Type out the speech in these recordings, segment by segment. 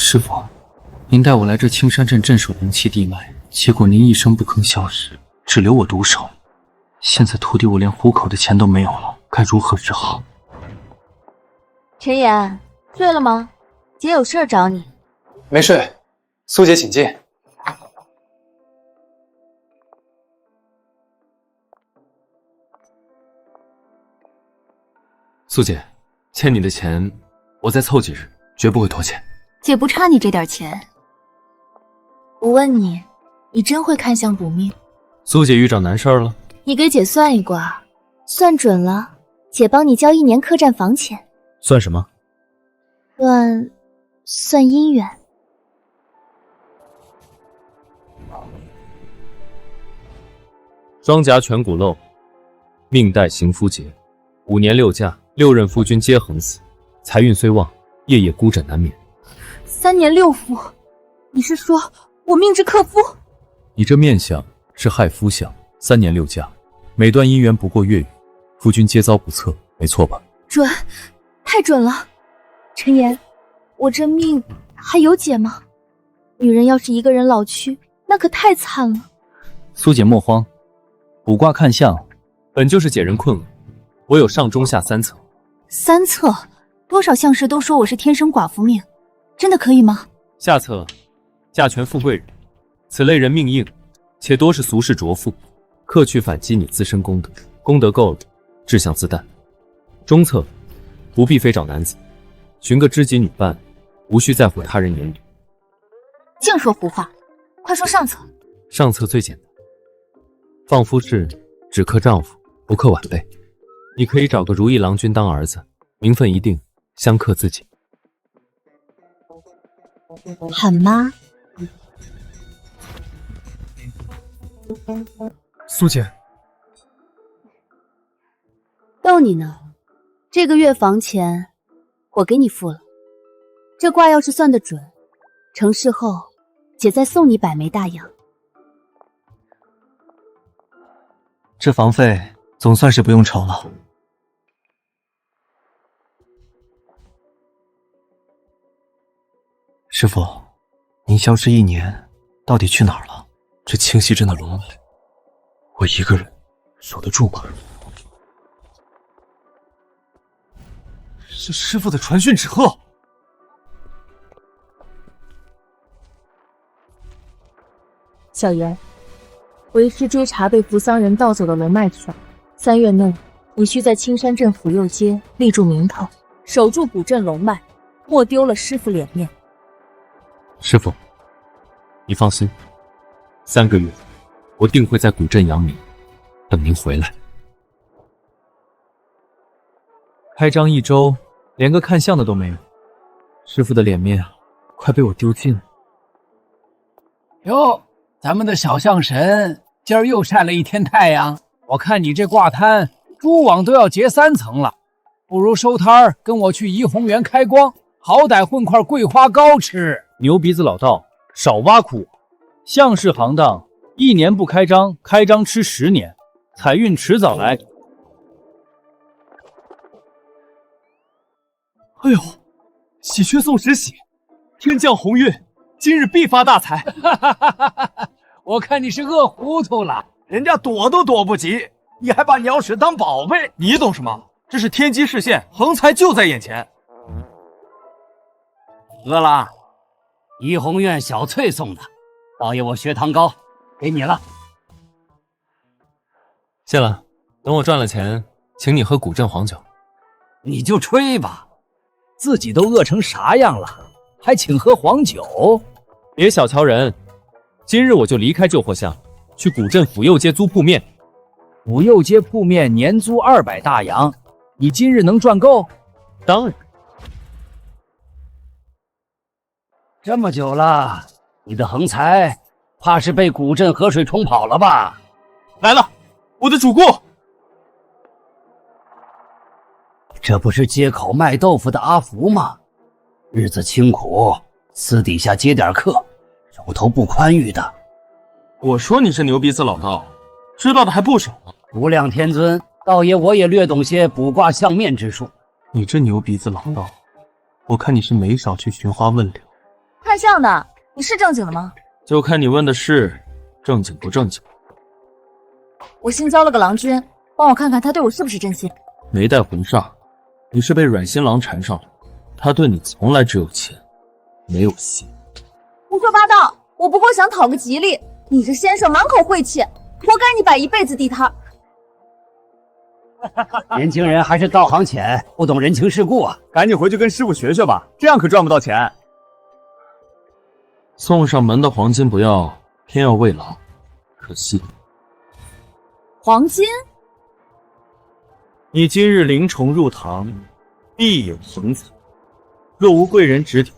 师傅，您带我来这青山镇镇守灵气地脉，结果您一声不吭消失，只留我独守。现在徒弟我连糊口的钱都没有了，该如何是好？陈岩，睡了吗？姐有事儿找你。没睡，苏姐请进。苏姐，欠你的钱，我再凑几日，绝不会拖欠。姐不差你这点钱。我问你，你真会看相卜命？苏姐遇着难事儿了？你给姐算一卦，算准了，姐帮你交1年客栈房钱。算什么？算姻缘。双颊颧骨露，命带行夫劫，5年6嫁，6任夫君皆横死，财运虽旺，夜夜孤枕难眠。3年6夫，你是说我命至克夫？你这面相是害夫相，3年6嫁，每段姻缘不过月余，夫君皆遭不测，没错吧？准，太准了。陈岩，我这命还有解吗？女人要是一个人老去，那可太惨了。苏姐莫慌，卜卦看相本就是解人困厄，我有上中下3策。3策？多少相士都说我是天生寡妇命，真的可以吗？下策，嫁权富贵人，此类人命硬，且多是俗世浊妇，克去反击你自身功德，功德够了，志向自淡。中策，不必非找男子，寻个知己女伴，无需在乎他人言语。净说胡话，快说上策。上策最简单，放夫事只克丈夫，不克晚辈。你可以找个如意郎君当儿子，名分一定，相克自己。喊妈。苏姐，逗你呢，这个月房钱我给你付了。这卦要是算得准，成事后姐再送你100枚大洋。这房费总算是不用愁了。师傅，您消失1年，到底去哪儿了？这清溪镇的龙脉，我一个人守得住吗？是师傅的传讯纸鹤。小妍，为师追查被扶桑人盗走的龙脉去，3月内你需在青山镇府右街立住名头，守住古镇龙脉，莫丢了师傅脸面。师傅，你放心，3个月我定会在古镇扬名，等您回来。开张1周，连个看相的都没有，师傅的脸面快被我丢尽了。哟，咱们的小相神今儿又晒了一天太阳，我看你这挂摊蛛网都要结3层了，不如收摊儿跟我去怡红园开光，好歹混块桂花糕吃。牛鼻子老道，少挖苦我。相是行当，1年不开张，开张吃10年，财运迟早来。哎呦，喜鹊送时喜，天降鸿运，今日必发大财。我看你是饿糊涂了，人家躲都躲不及，你还把鸟屎当宝贝？你懂什么？这是天机视线，横财就在眼前。饿了？怡红院小翠送的，倒爷我学堂糕给你了。谢了，等我赚了钱，请你喝古镇黄酒。你就吹吧，自己都饿成啥样了，还请喝黄酒？别小瞧人，今日我就离开旧货巷，去古镇府右街租铺面。府右街铺面年租200大洋，你今日能赚够？当然。这么久了，你的横财怕是被古镇河水冲跑了吧？来了，我的主顾。这不是街口卖豆腐的阿福吗？日子清苦，私底下接点客，手头不宽裕的。我说你是牛鼻子老道，知道的还不少呢。无量天尊，道爷我也略懂些卜卦相面之术。你这牛鼻子老道，我看你是没少去寻花问柳，相的，你是正经的吗？就看你问的是正经不正经。我新交了个郎君，帮我看看他对我是不是真心。没带婚纱，你是被阮新郎缠上了。他对你从来只有钱，没有心。胡说八道！我不过想讨个吉利，你这先生满口晦气，活该你摆一辈子地摊。年轻人还是道行浅，不懂人情世故啊！赶紧回去跟师傅学学吧，这样可赚不到钱。送上门的黄金不要，偏要喂狼，可惜。黄金？你今日灵虫入堂，必有横财。若无贵人指点，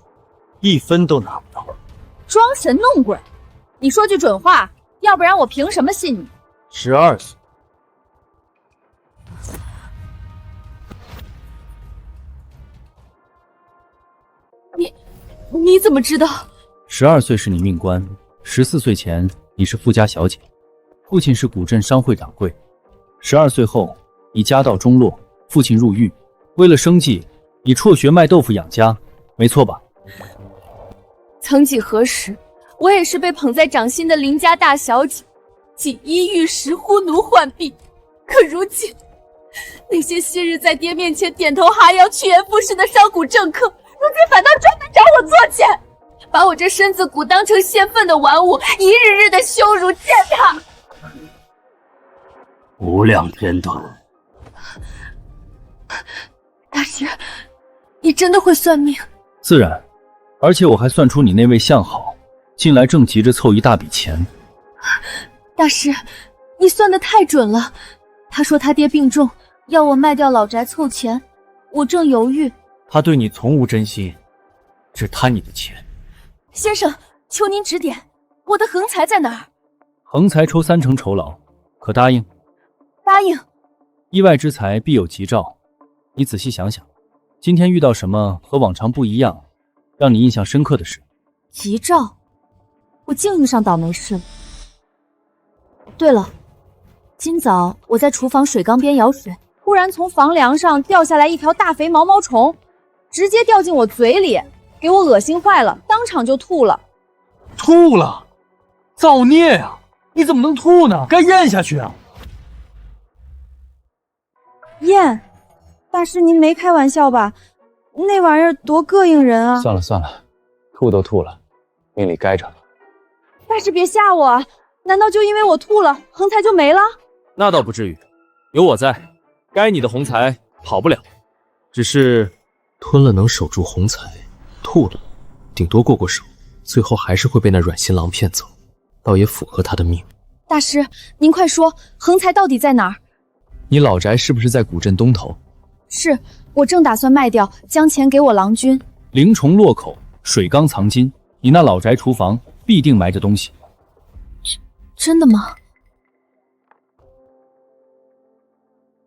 一分都拿不到。装神弄鬼！你说句准话，要不然我凭什么信你？12岁。你怎么知道？12岁是你命官，14岁前你是富家小姐，父亲是古镇商会掌柜。12岁后，你家道中落，父亲入狱，为了生计，你辍学卖豆腐养家，没错吧？曾几何时，我也是被捧在掌心的邻家大小姐，锦衣玉食，呼奴唤婢。可如今，那些昔日在爹面前点头哈腰、趋炎附势的商贾政客，如今反倒专门找我做钱，把我这身子骨当成泄愤的玩物，一日日的羞辱践踏。无量天断。大师，你真的会算命？自然，而且我还算出你那位相好近来正急着凑一大笔钱。大师，你算得太准了。他说他爹病重，要我卖掉老宅凑钱，我正犹豫。他对你从无真心，只贪你的钱。先生，求您指点，我的横财在哪儿？横财抽3成酬劳，可答应？答应。意外之财必有吉兆，你仔细想想，今天遇到什么和往常不一样，让你印象深刻的事？吉兆？我净遇上倒霉事了。对了，今早我在厨房水缸边舀水，忽然从房梁上掉下来一条大肥毛毛虫，直接掉进我嘴里，给我恶心坏了，当场就吐了。吐了？造孽呀！你怎么能吐呢？该咽下去啊！咽？大师您没开玩笑吧？那玩意儿多膈应人啊！算了算了，吐都吐了，命里该着了。大师别吓我啊！难道就因为我吐了，横财就没了？那倒不至于，有我在，该你的横财跑不了。只是吞了能守住横财，吐了顶多过手，最后还是会被那阮新郎骗走，倒也符合他的命。大师，您快说，横财到底在哪儿？你老宅是不是在古镇东头？是，我正打算卖掉，将钱给我郎君。灵虫落口，水缸藏金，你那老宅厨房必定埋着东西。真的吗？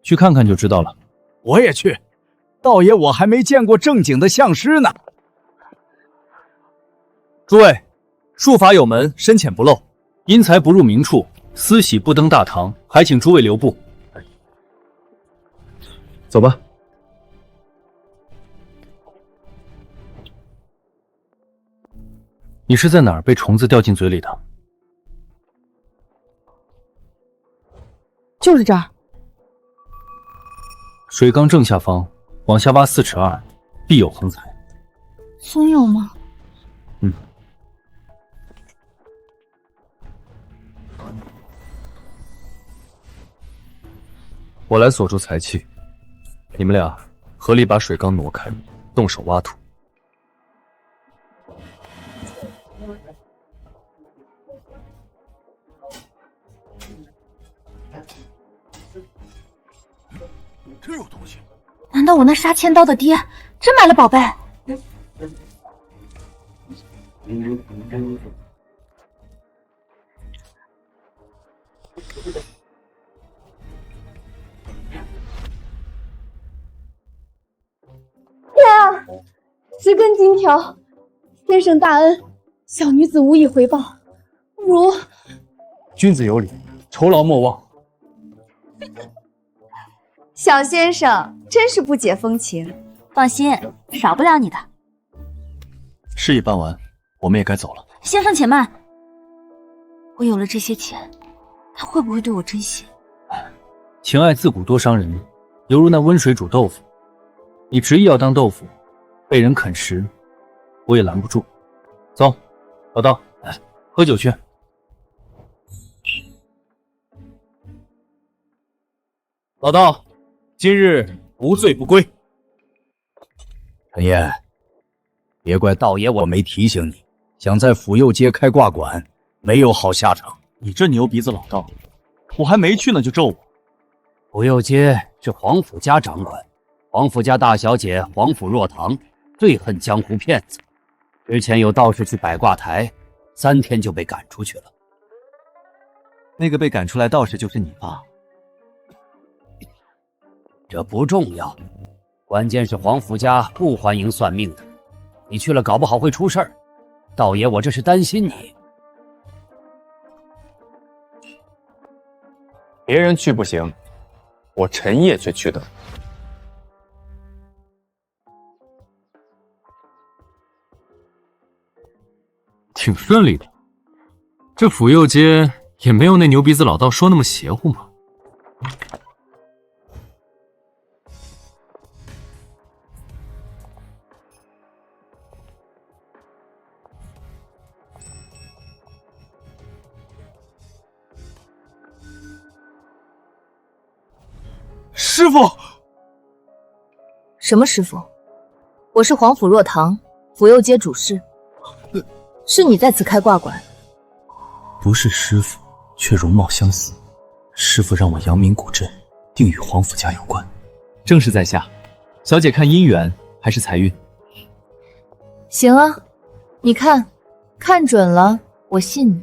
去看看就知道了。我也去，道爷我还没见过正经的相师呢。诸位，术法有门，深浅不漏，因财不入明处，私喜不登大堂，还请诸位留步。走吧。你是在哪儿被虫子掉进嘴里的？就是这儿。水缸正下方，往下挖4尺2，必有横财。真有吗？嗯。我来锁住财气，你们俩合力把水缸挪开，动手挖土。真有东西！难道我那杀千刀的爹真买了宝贝？天啊！10根金条，先生大恩，小女子无以回报，如君子有礼，酬劳莫忘。小先生真是不解风情，放心，少不了你的。事已办完，我我们也该走了。先生且慢，我有了这些钱，他会不会对我真心？情爱自古多伤人，犹如那温水煮豆腐。你执意要当豆腐，被人啃食，我也拦不住。走，老道，喝酒去。老道，今日无醉不归。陈烨，别怪道爷我没提醒你，想在府右街开挂馆，没有好下场。你这牛鼻子老道，我还没去呢就咒我。府右街是皇甫家掌管，皇甫家大小姐皇甫若棠最恨江湖骗子。之前有道士去摆挂台，3天就被赶出去了。那个被赶出来道士就是你吧？这不重要，关键是皇甫家不欢迎算命的，你去了搞不好会出事儿。道爷我这是担心你。别人去不行，我陈烨却去得。挺顺利的，这府右街也没有那牛鼻子老道说那么邪乎嘛。师傅，什么师傅？我是皇甫若棠，府右街主事。是你在此开挂馆？不是师傅，却容貌相似。师傅让我扬名古镇，定与皇甫家有关。正是在下，小姐看姻缘还是财运？行啊，你看准了，我信你；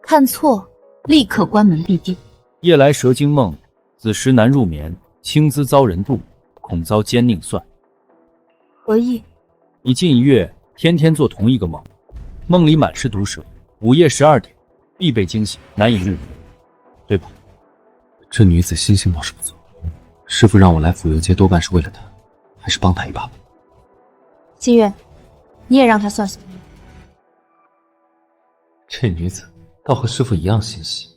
看错，立刻关门闭店。夜来蛇惊梦，子时难入眠。轻姿遭人妒，恐遭奸佞算。何意？你近1月天天做同一个梦，梦里满是毒蛇，午夜12点必被惊醒，难以入眠，对吧？这女子心性倒是不错，师傅让我来府右街多半是为了她，还是帮她一把吧。新月，你也让她算算。这女子倒和师傅一样心细，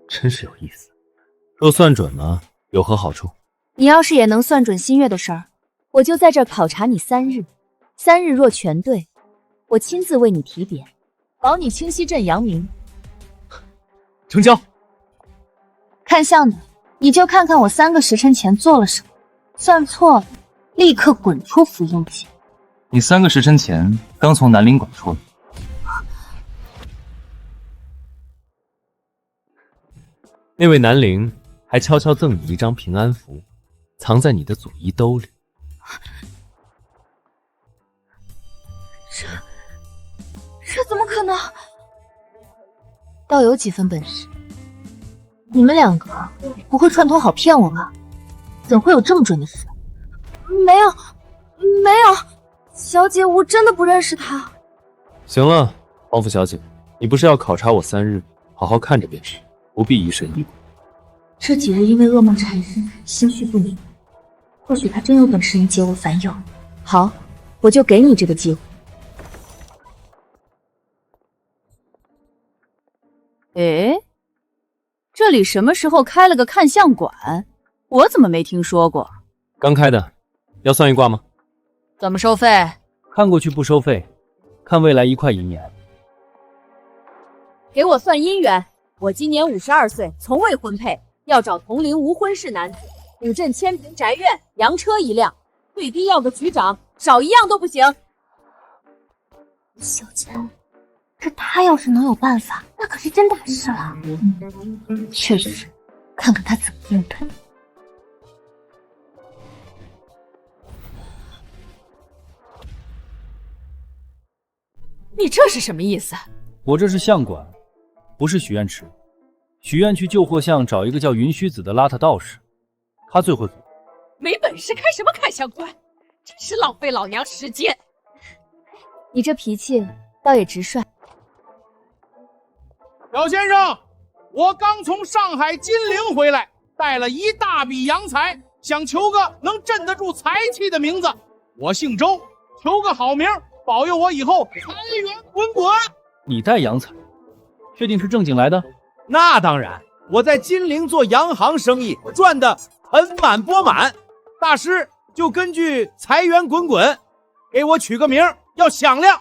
真是有意思。若算准了，有何好处？你要是也能算准新月的事儿，我就在这儿考察你3日，3日若全对，我亲自为你提点，保你清溪镇扬名。成交。看相的，你就看看我3个时辰前做了什么，算错了，立刻滚出府右街。你3个时辰前刚从南陵馆出来。那位南陵还悄悄赠你一张平安符，藏在你的左衣兜里。这怎么可能？倒有几分本事。你们2个不会串通好骗我吧？怎会有这么准的事？没有，小姐，我真的不认识他。行了，皇甫小姐，你不是要考察我3日，好好看着便是，不必疑神疑鬼。这几日因为噩梦缠身，心绪不宁，或许他真有本事能解我烦忧。好，我就给你这个机会。诶，这里什么时候开了个看相馆？我怎么没听说过？刚开的，要算一卦吗？怎么收费？看过去不收费，看未来1块银元。给我算姻缘。我今年52岁，从未婚配，要找同龄无婚氏男子。古镇千平宅院，洋车1辆，最低要个局长，少1样都不行。小姐，这他要是能有办法，那可是真大事了。确实，看看他怎么应对。你这是什么意思？我这是相馆，不是许愿池。许愿去旧货巷找一个叫云虚子的邋遢道士，他最会。没本事开什么看相馆，真是浪费老娘时间。你这脾气倒也直率。小先生，我刚从上海金陵回来，带了一大笔洋财，想求个能镇得住财气的名字。我姓周，求个好名，保佑我以后财源滚滚。你带洋财，确定是正经来的？那当然，我在金陵做洋行生意，赚得盆满钵满。大师就根据财源滚滚，给我取个名要响亮，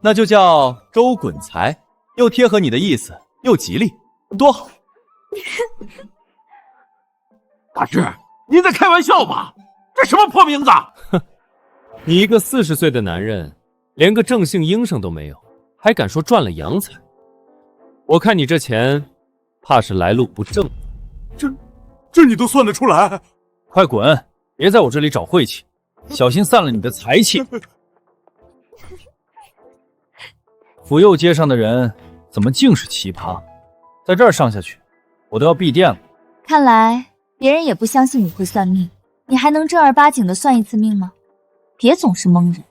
那就叫周滚财，又贴合你的意思，又吉利，多好。大师，您在开玩笑吧？这什么破名字？哼，你一个40岁的男人，连个正姓应声都没有，还敢说赚了洋财？我看你这钱，怕是来路不正。这你都算得出来？快滚！别在我这里找晦气，小心散了你的财气。府右街上的人怎么尽是奇葩？在这儿上下去，我都要闭店了。看来别人也不相信你会算命，你还能正儿八经的算一次命吗？别总是蒙人。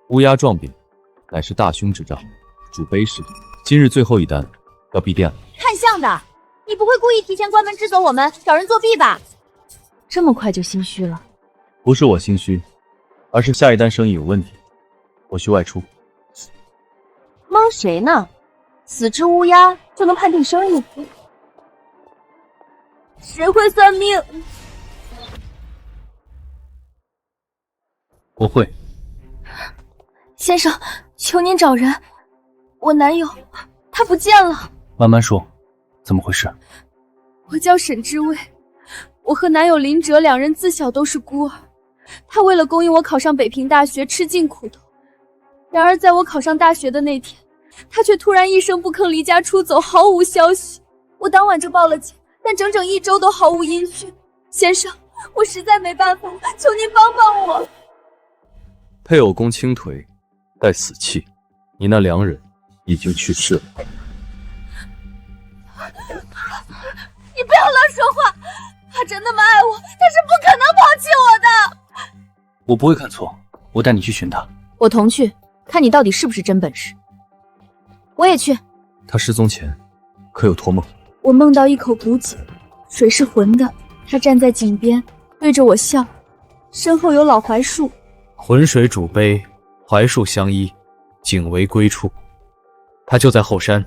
乌鸦状饼，乃是大凶之兆，主卑事。今日最后一单，要闭店了。看相的，你不会故意提前关门支走我们，找人作弊吧？这么快就心虚了？不是我心虚，而是下一单生意有问题，我需外出。蒙谁呢？死只乌鸦就能判定生意？谁会算命？我会。先生，求您找人，我男友他不见了。慢慢说，怎么回事？我叫沈知薇，我和男友林哲两人自小都是孤儿，他为了供应我考上北平大学，吃尽苦头。然而在我考上大学的那天，他却突然一声不吭离家出走，毫无消息。我当晚就报了警，但整整1周都毫无音讯。先生，我实在没办法，求您帮帮我。配偶宫倾颓，带死气，你那良人已经去世了。你不要乱说话，他真那么爱我，他是不可能抛弃我的。我不会看错，我带你去寻他。我同去，看你到底是不是真本事。我也去。他失踪前可有托梦？我梦到一口古井，水是浑的，他站在井边对着我笑，身后有老槐树。浑水煮杯，槐树相依，井为归处。他就在后山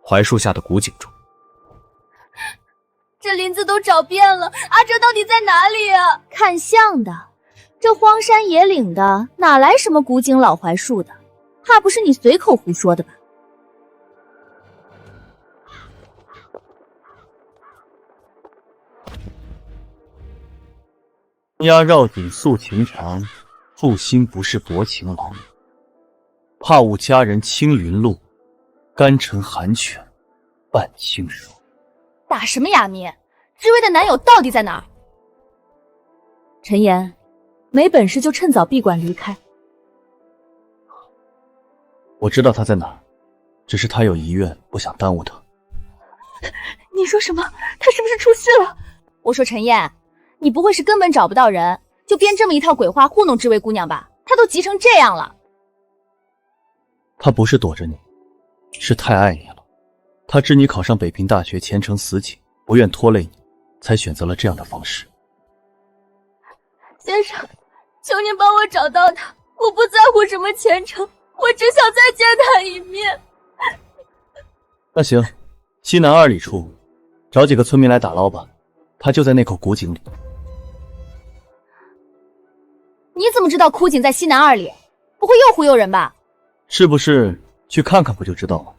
槐树下的古井中。这林子都找遍了，阿哲到底在哪里啊？看相的，这荒山野岭的，哪来什么古井老槐树的？怕不是你随口胡说的吧？鸦绕颈诉情长，负心不是薄情郎。怕误佳人青云路，甘沉寒泉伴清霜。打什么哑谜？知薇的男友到底在哪儿？陈岩，没本事就趁早闭馆离开。我知道他在哪儿，只是他有遗愿，不想耽误他。你说什么？他是不是出事了？我说陈燕，你不会是根本找不到人，就编这么一套鬼话糊弄知薇姑娘吧？她都急成这样了。他不是躲着你，是太爱你了。他知你考上北平大学前程似锦，不愿拖累你，才选择了这样的方式。先生，求您帮我找到他，我不在乎什么前程，我只想再见他一面。那行，西南2里处找几个村民来打捞吧，他就在那口古井里。你怎么知道枯井在西南2里？不会又忽悠人吧？是不是去看看不就知道了？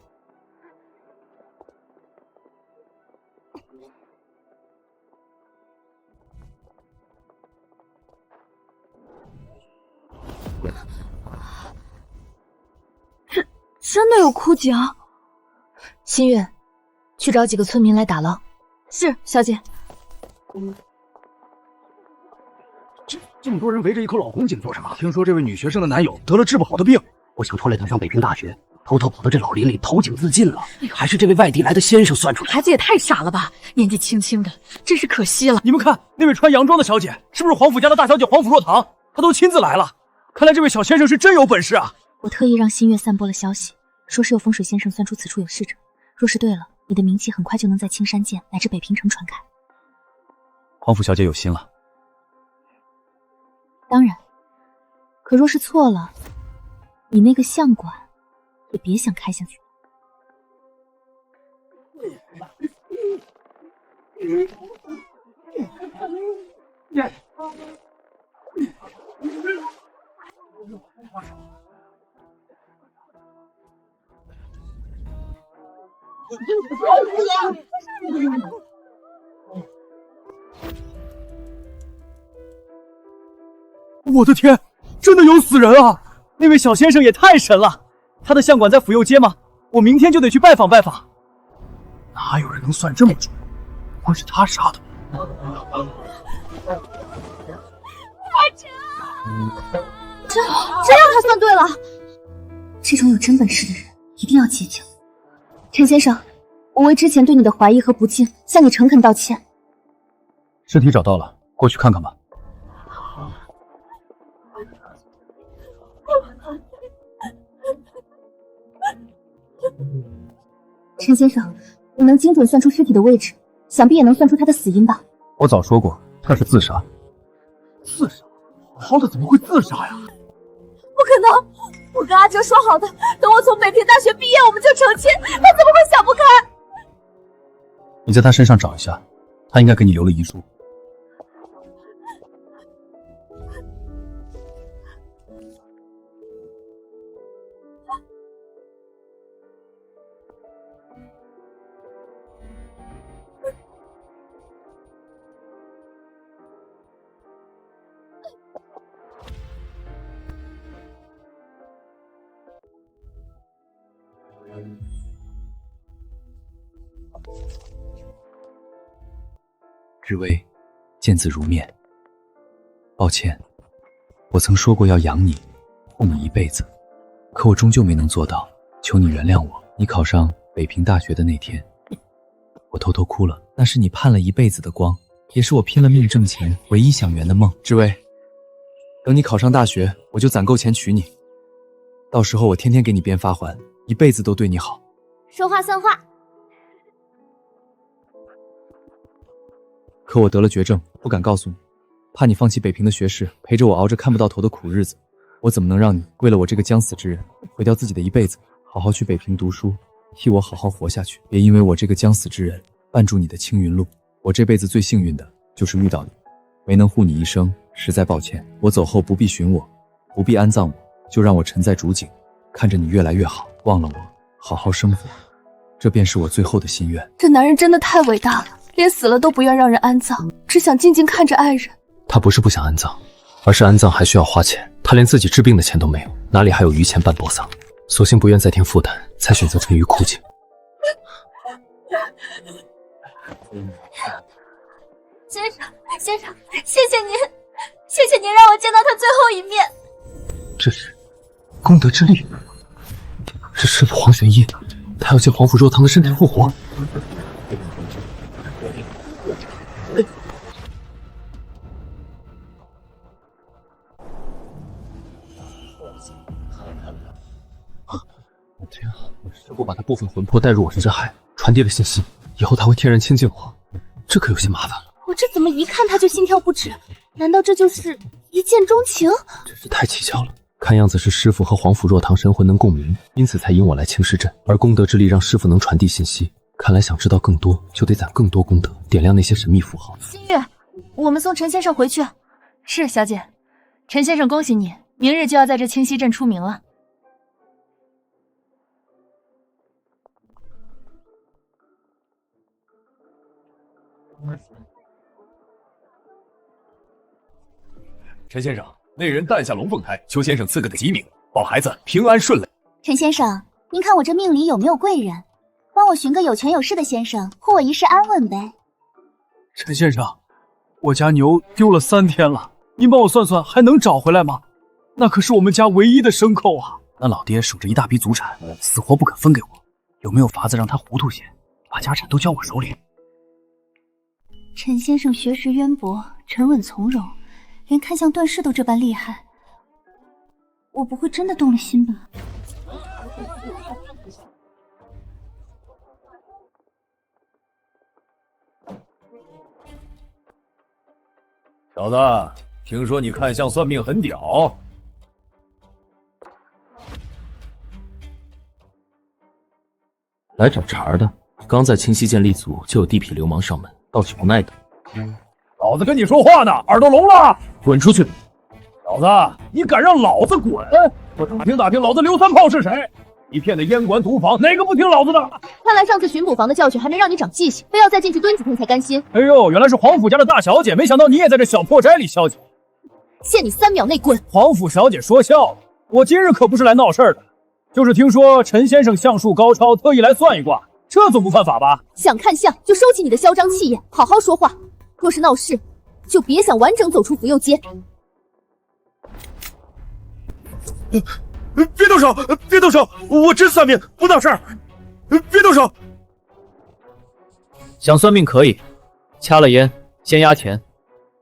真的有枯井？新月，去找几个村民来打捞。是，小姐。这么多人围着一口老红井做什么？听说这位女学生的男友得了治不好的病，不想拖累她上北平大学，偷偷跑到这老林里投井自尽了。还是这位外地来的先生算出来。孩子也太傻了吧，年纪轻轻的，真是可惜了。你们看，那位穿洋装的小姐，是不是皇府家的大小姐皇甫若堂？她都亲自来了，看来这位小先生是真有本事啊！我特意让新月散播了消息，说是有风水先生算出此处有逝者，若是对了，你的名气很快就能在青山县乃至北平城传开。皇甫小姐有心了。当然，可若是错了，你那个相馆也别想开下去。我的天，真的有死人啊！那位小先生也太神了，他的相馆在府右街吗？我明天就得去拜访拜访。哪有人能算这么准？不会是他杀的？真让他算对了。这种有真本事的人一定要记住。陈先生，我为之前对你的怀疑和不敬向你诚恳道歉。尸体找到了，过去看看吧。陈先生，你能精准算出尸体的位置，想必也能算出他的死因吧？我早说过，他是自杀。自杀？好歹怎么会自杀呀？不可能！我跟阿哲说好的，等我从北平大学毕业我们就成亲，他怎么会想不开？你在他身上找一下，他应该给你留了遗书。知薇，见字如面。抱歉，我曾说过要养你，护你一辈子，可我终究没能做到，求你原谅我。你考上北平大学的那天，我偷偷哭了，那是你盼了一辈子的光，也是我拼了命挣钱唯一想圆的梦。知薇，等你考上大学，我就攒够钱娶你，到时候我天天给你编发还，一辈子都对你好。说话算话。可我得了绝症，不敢告诉你，怕你放弃北平的学士，陪着我熬着看不到头的苦日子。我怎么能让你为了我这个将死之人毁掉自己的一辈子？好好去北平读书，替我好好活下去，别因为我这个将死之人绊住你的青云路。我这辈子最幸运的就是遇到你，没能护你一生，实在抱歉。我走后不必寻我，不必安葬我，就让我沉在竹井，看着你越来越好，忘了我，好好生活，这便是我最后的心愿。这男人真的太伟大了，连死了都不愿让人安葬，只想静静看着爱人。他不是不想安葬，而是安葬还需要花钱，他连自己治病的钱都没有，哪里还有余钱办薄丧？索性不愿再添负担，才选择沉于枯井。先生，先生，谢谢您，谢谢您让我见到他最后一面。这是功德之力，是师父黄玄义，他要借黄甫若堂的身体复活。这样，我试过把他部分魂魄带入我之海，传递了信息，以后他会天然亲近我，这可有些麻烦了。我这怎么一看他就心跳不止？难道这就是一见钟情？真是太蹊跷了。看样子是师父和黄甫若堂神魂能共鸣，因此才引我来青石镇，而功德之力让师父能传递信息。看来想知道更多，就得攒更多功德，点亮那些神秘符号。新月，我们送陈先生回去。是，小姐。陈先生，恭喜你，明日就要在这清溪镇出名了。陈先生，那人诞下龙凤胎，邱先生赐给的吉名，保孩子平安顺利。陈先生，您看我这命里有没有贵人？帮我寻个有权有势的先生，护我一世安稳呗。陈先生，我家牛丢了3天了，您帮我算算还能找回来吗？那可是我们家唯一的牲口啊！那老爹守着一大笔祖产，死活不肯分给我，有没有法子让他糊涂些，把家产都交我手里？陈先生学识渊博，沉稳从容，连看相断事都这般厉害，我不会真的动了心吧？小子，听说你看相算命很屌。来找茬的，刚在清溪涧立足，就有地痞流氓上门，倒是不耐等。老子跟你说话呢，耳朵聋了？滚出去！小子，你敢让老子滚？我打听打听，老子刘三炮是谁？一片的烟馆毒坊，哪个不听老子的？看来上次巡捕房的教训还没让你长记性，非要再进去蹲几天才甘心。哎呦，原来是皇府家的大小姐，没想到你也在这小破斋里消解。限你3秒内滚！皇府小姐说笑了，我今日可不是来闹事儿的，就是听说陈先生相术高超，特意来算一卦，这总不犯法吧？想看相就收起你的嚣张气焰，好好说话。若是闹事，就别想完整走出福佑街。别动手！别动手！我真算命，不闹事儿！别动手！想算命可以，掐了烟先压钱，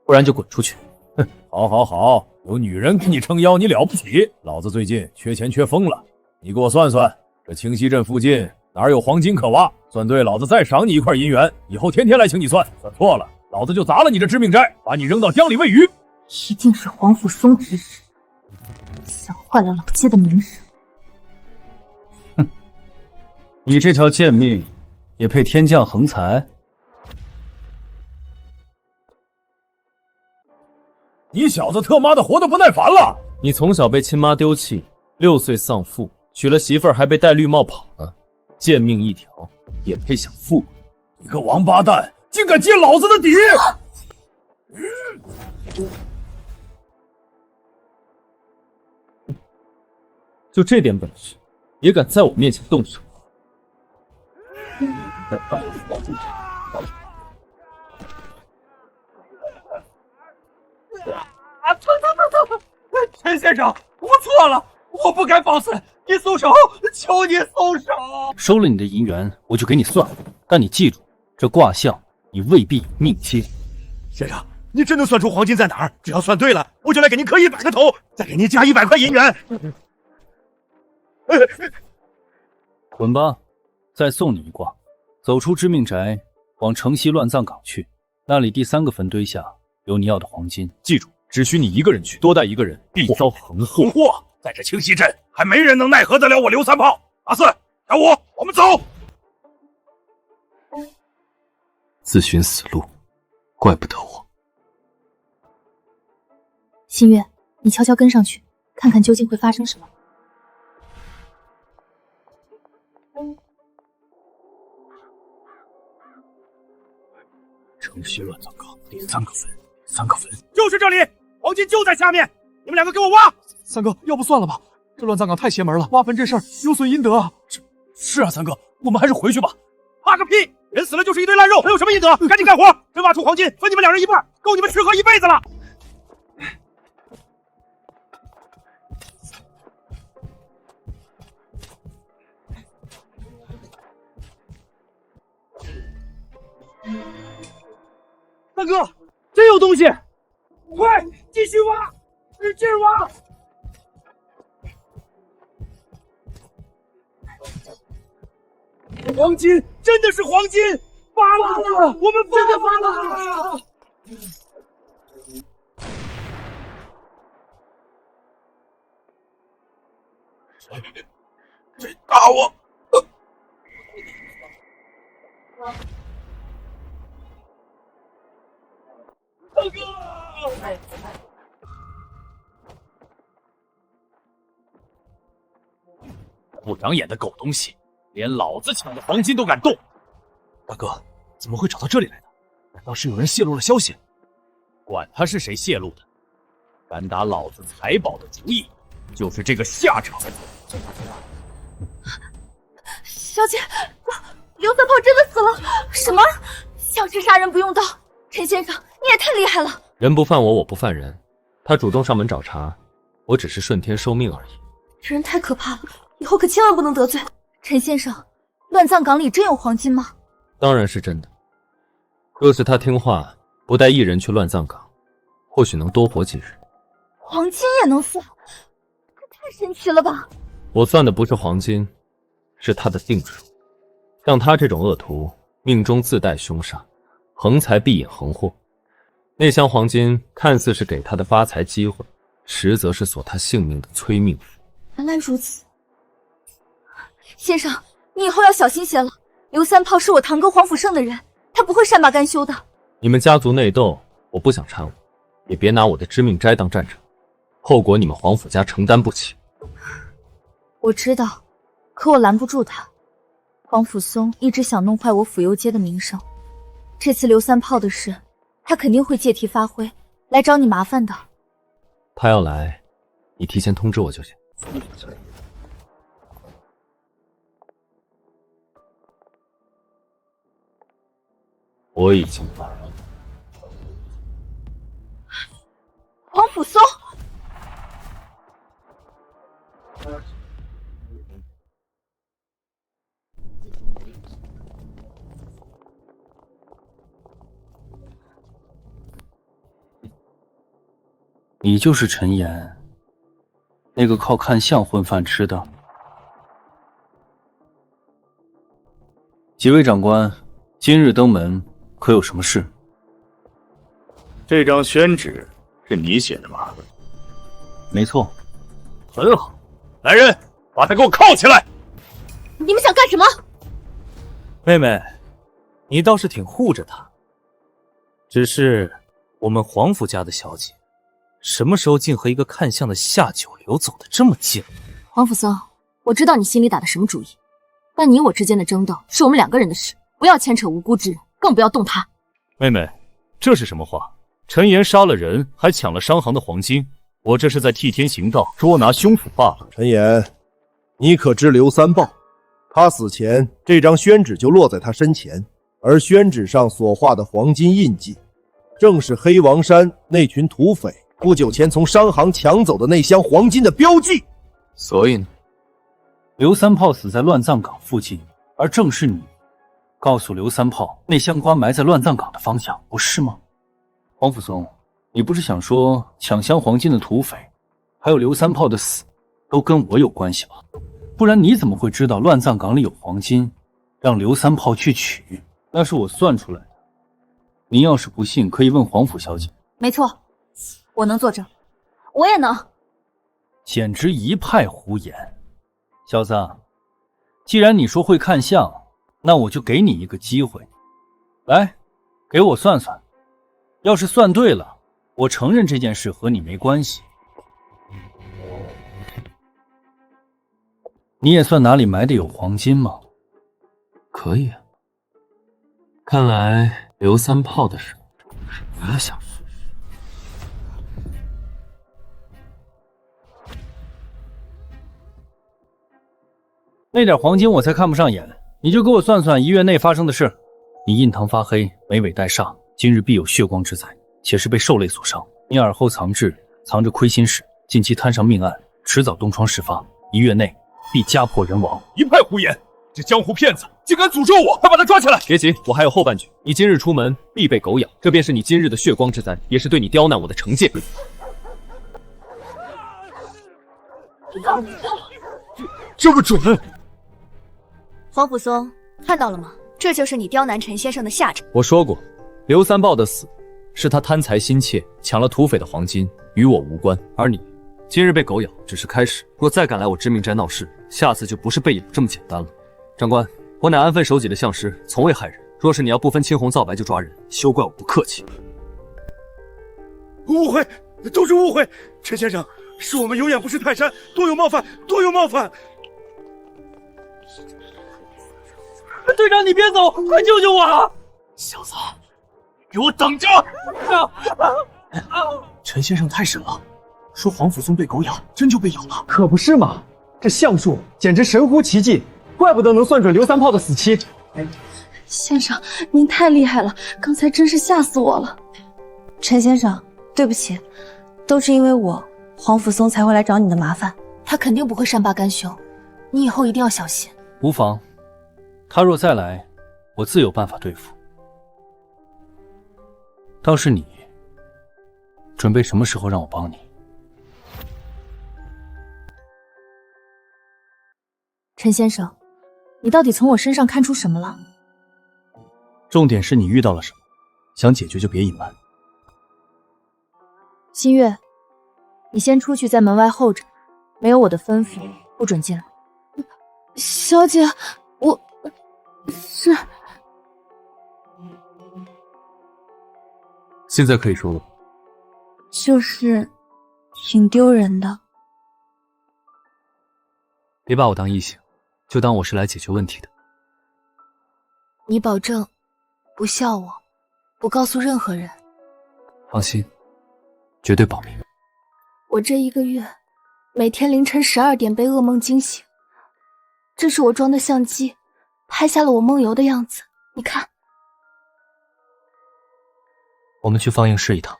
不然就滚出去。哼，好，好，好，有女人给你撑腰，你了不起？老子最近缺钱缺疯了，你给我算算，这清溪镇附近哪有黄金可挖？算对，老子再赏你1块银元，以后天天来请你算。算错了，老子就砸了你这致命斋，把你扔到江里喂鱼。一定是皇府松指使，想坏了老街的名声。哼，你这条贱命也配天降横财？你小子他妈的活得不耐烦了！你从小被亲妈丢弃，6岁丧父，娶了媳妇儿还被戴绿帽跑了，贱命一条，也配享富贵？你个王八蛋，竟敢揭老子的底！就这点本事，也敢在我面前动手？陈先生，我错了，我不该放肆，你松手，求你松手！收了你的银元，我就给你算，但你记住，这卦象你未必命接。先生，你真能算出黄金在哪儿？只要算对了，我就来给您磕100个头，再给您加100块银元。滚吧，再送你一卦，走出知命宅，往城西乱葬岗去，那里第3个坟堆下有你要的黄金。记住，只许你一个人去，多带一个人必遭横祸。横祸！在这清溪镇，还没人能奈何得了我刘三炮。阿四，小五，我们走。自寻死路，怪不得我。新月，你悄悄跟上去，看看究竟会发生什么。城西乱葬岗第3个坟，3个坟，就是这里，黄金就在下面，你们2个给我挖。三哥，要不算了吧，这乱葬岗太邪门了，挖坟这事儿有损阴德啊。是啊，三哥，我们还是回去吧。怕个屁！人死了就是一堆烂肉，还有什么阴德？赶紧干活，真挖出黄金，分你们2人1半，够你们吃喝一辈子了。大哥，真有东西！快，继续挖，使劲挖！黄金，真的是黄金！发了！我们真的发了！谁打我？大哥！不长眼的狗东西，连老子抢的黄金都敢动！大哥，怎么会找到这里来的？难道是有人泄露了消息？管他是谁泄露的，敢打老子财宝的主意，就是这个下场。小姐，刘三炮真的死了！什么？想是杀人不用刀？陈先生，你也太厉害了！人不犯我，我不犯人。他主动上门找茬，我只是顺天受命而已。这人太可怕了，以后可千万不能得罪。陈先生，乱葬岗里真有黄金吗？当然是真的。若是他听话，不带一人去乱葬岗，或许能多活几日。黄金也能算，这太神奇了吧！我算的不是黄金，是他的定数。像他这种恶徒，命中自带凶煞，横财必引横祸。那箱黄金看似是给他的发财机会，实则是索他性命的催命符。原来如此，先生，你以后要小心些了。刘三炮是我堂哥黄甫胜的人，他不会善罢甘休的。你们家族内斗，我不想掺和，也别拿我的知命斋当战场，后果你们黄甫家承担不起。我知道，可我拦不住他。黄甫松一直想弄坏我府右街的名声，这次刘三炮的事，他肯定会借题发挥，来找你麻烦的。他要来，你提前通知我就行。我已经来了。黄甫松，你就是陈岩，那个靠看相混饭吃的。几位长官，今日登门，可有什么事？这张宣旨是你写的吗？没错。很好，来人，把他给我铐起来！你们想干什么？妹妹，你倒是挺护着他。只是我们黄甫家的小姐，什么时候竟和一个看相的下九流走得这么近？黄甫松，我知道你心里打的什么主意，但你我之间的争斗是我们2个人的事，不要牵扯无辜之人，更不要动他。妹妹，这是什么话？陈岩杀了人，还抢了商行的黄金，我这是在替天行道，捉拿凶手罢了。陈岩，你可知刘三豹？他死前，这张宣旨就落在他身前，而宣旨上所画的黄金印记，正是黑王山那群土匪不久前从商行抢走的那箱黄金的标记。所以呢？刘三炮死在乱葬岗附近，而正是你告诉刘三炮那箱瓜埋在乱葬岗的方向，不是吗？黄甫松，你不是想说抢箱黄金的土匪，还有刘三炮的死，都跟我有关系吧？不然你怎么会知道乱葬岗里有黄金，让刘三炮去取？那是我算出来的。您要是不信，可以问黄甫小姐。没错，我能作证，我也能。简直一派胡言。小子，既然你说会看相，那我就给你一个机会，来，给我算算。要是算对了，我承认这件事和你没关系。你也算哪里埋的有黄金吗？可以啊。看来刘三炮的事，我也想试试。那点黄金我才看不上眼，你就给我算算1月内发生的事。你印堂发黑，眉尾带煞，今日必有血光之灾，且是被兽类所伤。你耳后藏痣，藏着亏心事，近期摊上命案，迟早东窗事发，1月内必家破人亡。一派胡言！这江湖骗子竟敢诅咒我，快把他抓起来！别急，我还有后半句。你今日出门必被狗咬，这便是你今日的血光之灾，也是对你刁难我的惩戒。这么准！黄甫松，看到了吗？这就是你刁难陈先生的下场。我说过，刘三豹的死是他贪财心切，抢了土匪的黄金，与我无关。而你今日被狗咬，只是开始。若再敢来我知命斋闹事，下次就不是被咬这么简单了。长官，我乃安分守己的相师，从未害人。若是你要不分青红皂白就抓人，休怪我不客气。误会，都是误会。陈先生，是我们有眼不识泰山，多有冒犯，多有冒犯。队长，你别走，快救救我！小子，给我等着！陈先生太神了，说黄甫松被狗咬，真就被咬了。可不是嘛，这相术简直神乎其技，怪不得能算准刘三炮的死期。先生，您太厉害了，刚才真是吓死我了。陈先生，对不起，都是因为我，黄甫松才会来找你的麻烦。他肯定不会善罢甘休，你以后一定要小心。无妨，他若再来，我自有办法对付。倒是你，准备什么时候让我帮你？陈先生，你到底从我身上看出什么了？重点是你遇到了什么，想解决就别隐瞒。新月，你先出去，在门外候着，没有我的吩咐，不准进来。小姐，是。现在可以说了吧？就是挺丢人的。别把我当异性，就当我是来解决问题的。你保证不笑我，不告诉任何人？放心，绝对保密。我这1个月，每天凌晨12点被噩梦惊醒。这是我装的相机，拍下了我梦游的样子。你看，我们去放映室一趟。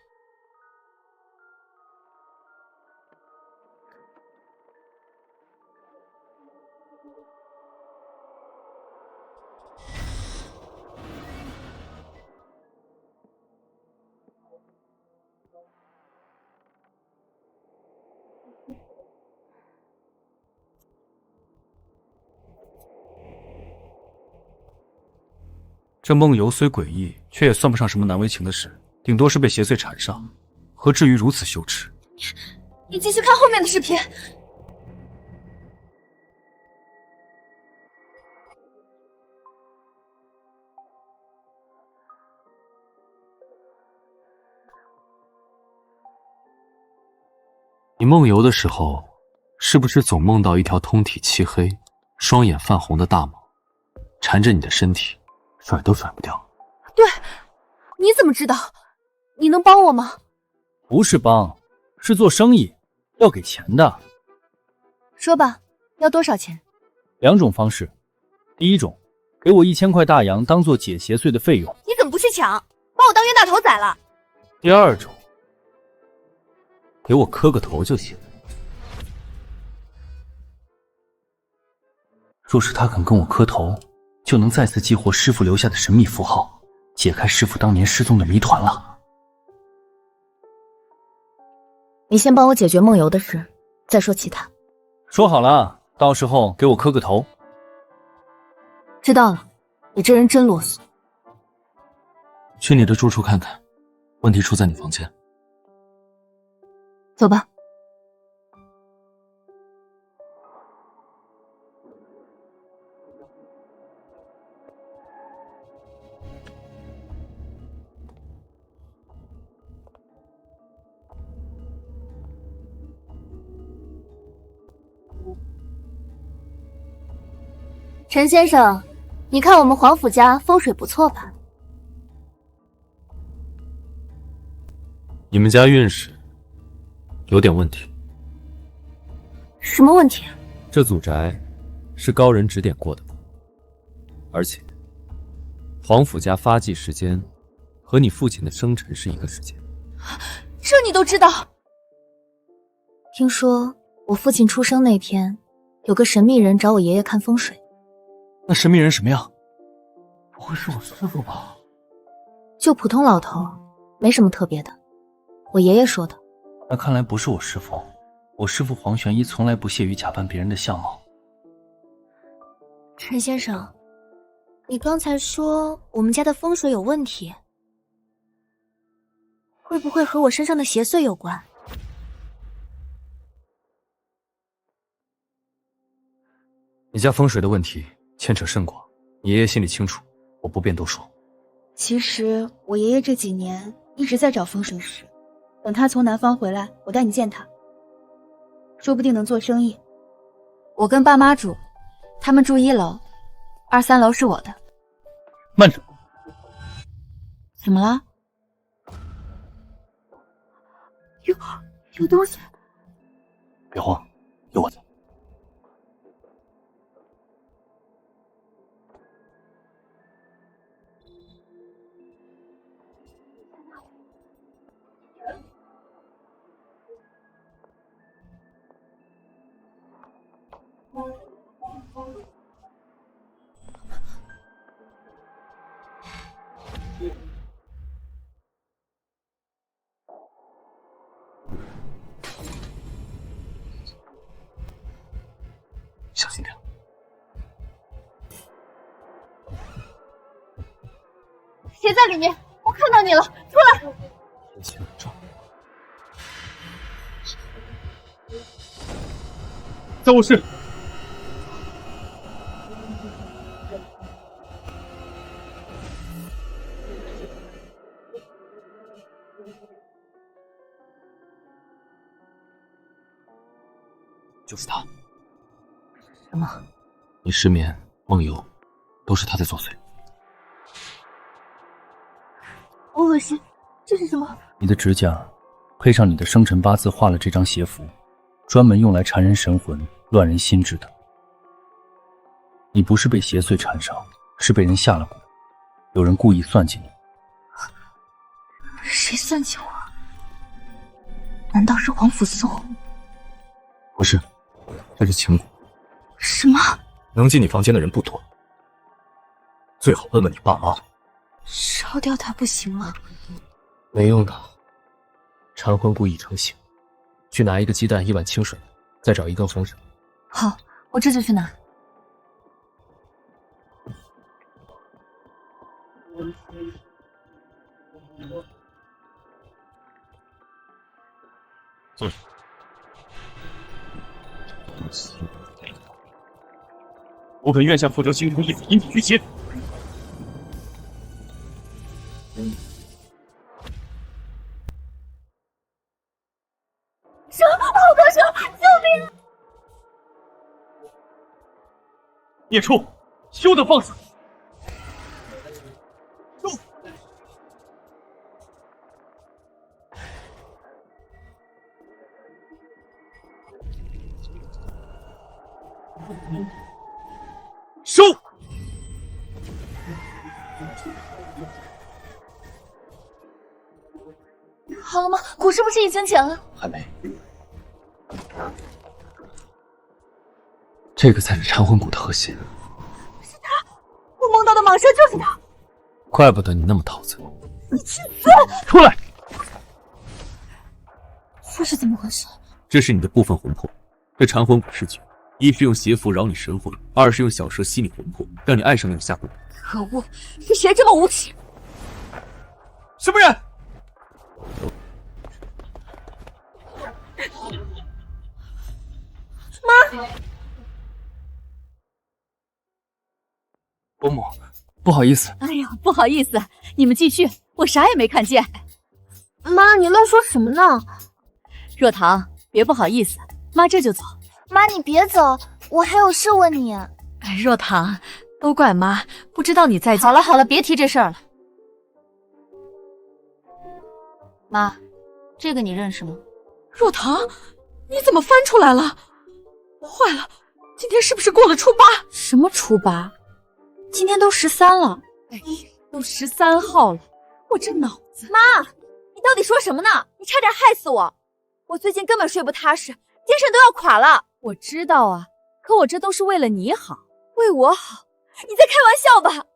这梦游虽诡异，却也算不上什么难为情的事，顶多是被邪祟缠上，何至于如此羞耻？你继续看后面的视频。你梦游的时候，是不是总梦到一条通体漆黑、双眼泛红的大蟒，缠着你的身体，甩都甩不掉？对，你怎么知道？你能帮我吗？不是帮，是做生意，要给钱的。说吧，要多少钱？2种方式，第一种，给我1000块大洋当做解邪祟的费用。你怎么不去抢，把我当冤大头仔了？第二种，给我磕个头就行。若是他肯跟我磕头，就能再次激活师父留下的神秘符号，解开师父当年失踪的谜团了。你先帮我解决梦游的事，再说其他。说好了，到时候给我磕个头。知道了，你这人真啰嗦。去你的住处看看，问题出在你房间。走吧。陈先生，你看我们皇府家风水不错吧？你们家运势有点问题。什么问题？这祖宅是高人指点过的，而且皇府家发迹时间和你父亲的生辰是一个时间。这你都知道？听说我父亲出生那天，有个神秘人找我爷爷看风水。那神秘人什么样？不会是我师父吧？就普通老头，没什么特别的。我爷爷说的。那看来不是我师父。我师父黄玄一从来不屑于假扮别人的相貌。陈先生，你刚才说我们家的风水有问题，会不会和我身上的邪祟有关？你家风水的问题牵扯甚广，你爷爷心里清楚，我不便多说。其实我爷爷这几年一直在找风水师，等他从南方回来，我带你见他，说不定能做生意。我跟爸妈住，他们住1楼，2、3楼是我的。慢着，怎么了？有东西。别慌，有我在。小心点。谁在里面？我看到你了，出来！教务室。就是他。什么？你失眠、梦游，都是他在作祟。我恶心，这是什么？你的指甲配上你的生辰八字画了这张邪符，专门用来缠人神魂、乱人心智的。你不是被邪祟缠上，是被人下了蛊，有人故意算计你。谁算计我？难道是黄甫松？不是，这是情蛊。什么？能进你房间的人不多，最好问问你爸妈。烧掉它不行吗？没用的，缠魂蛊已成型。去拿一个鸡蛋、一碗清水，再找一根红绳。好，我这就去拿。坐下。我本愿向负责星空义子引你驱邪。蛇，好多蛇，救命！孽畜，休得放肆！收！好了吗？蛊是不是已经解了？还没。这个才是缠魂蛊的核心。是他，我梦到的蟒蛇就是他。怪不得你那么陶醉。你去死！出来！这是怎么回事？这是你的部分魂魄。这缠魂蛊施局，一是用邪符扰你神魂，二是用小蛇吸你魂魄，让你爱上那种下蛊。可恶，是谁这么无耻？什么人？妈！伯母，不好意思。哎呀，不好意思，你们继续，我啥也没看见。妈，你乱说什么呢？若棠，别不好意思，妈这就走。妈，你别走，我还有事问你。哎，若棠，都怪妈，不知道你在家。好了好了，别提这事儿了。妈，这个你认识吗？若棠，你怎么翻出来了？坏了，今天是不是过了初八？什么初八？今天都13了。哎，都13号了，我这脑子……妈，你到底说什么呢？你差点害死我！我最近根本睡不踏实，精神都要垮了。我知道啊，可我这都是为了你好，为我好？你在开玩笑吧？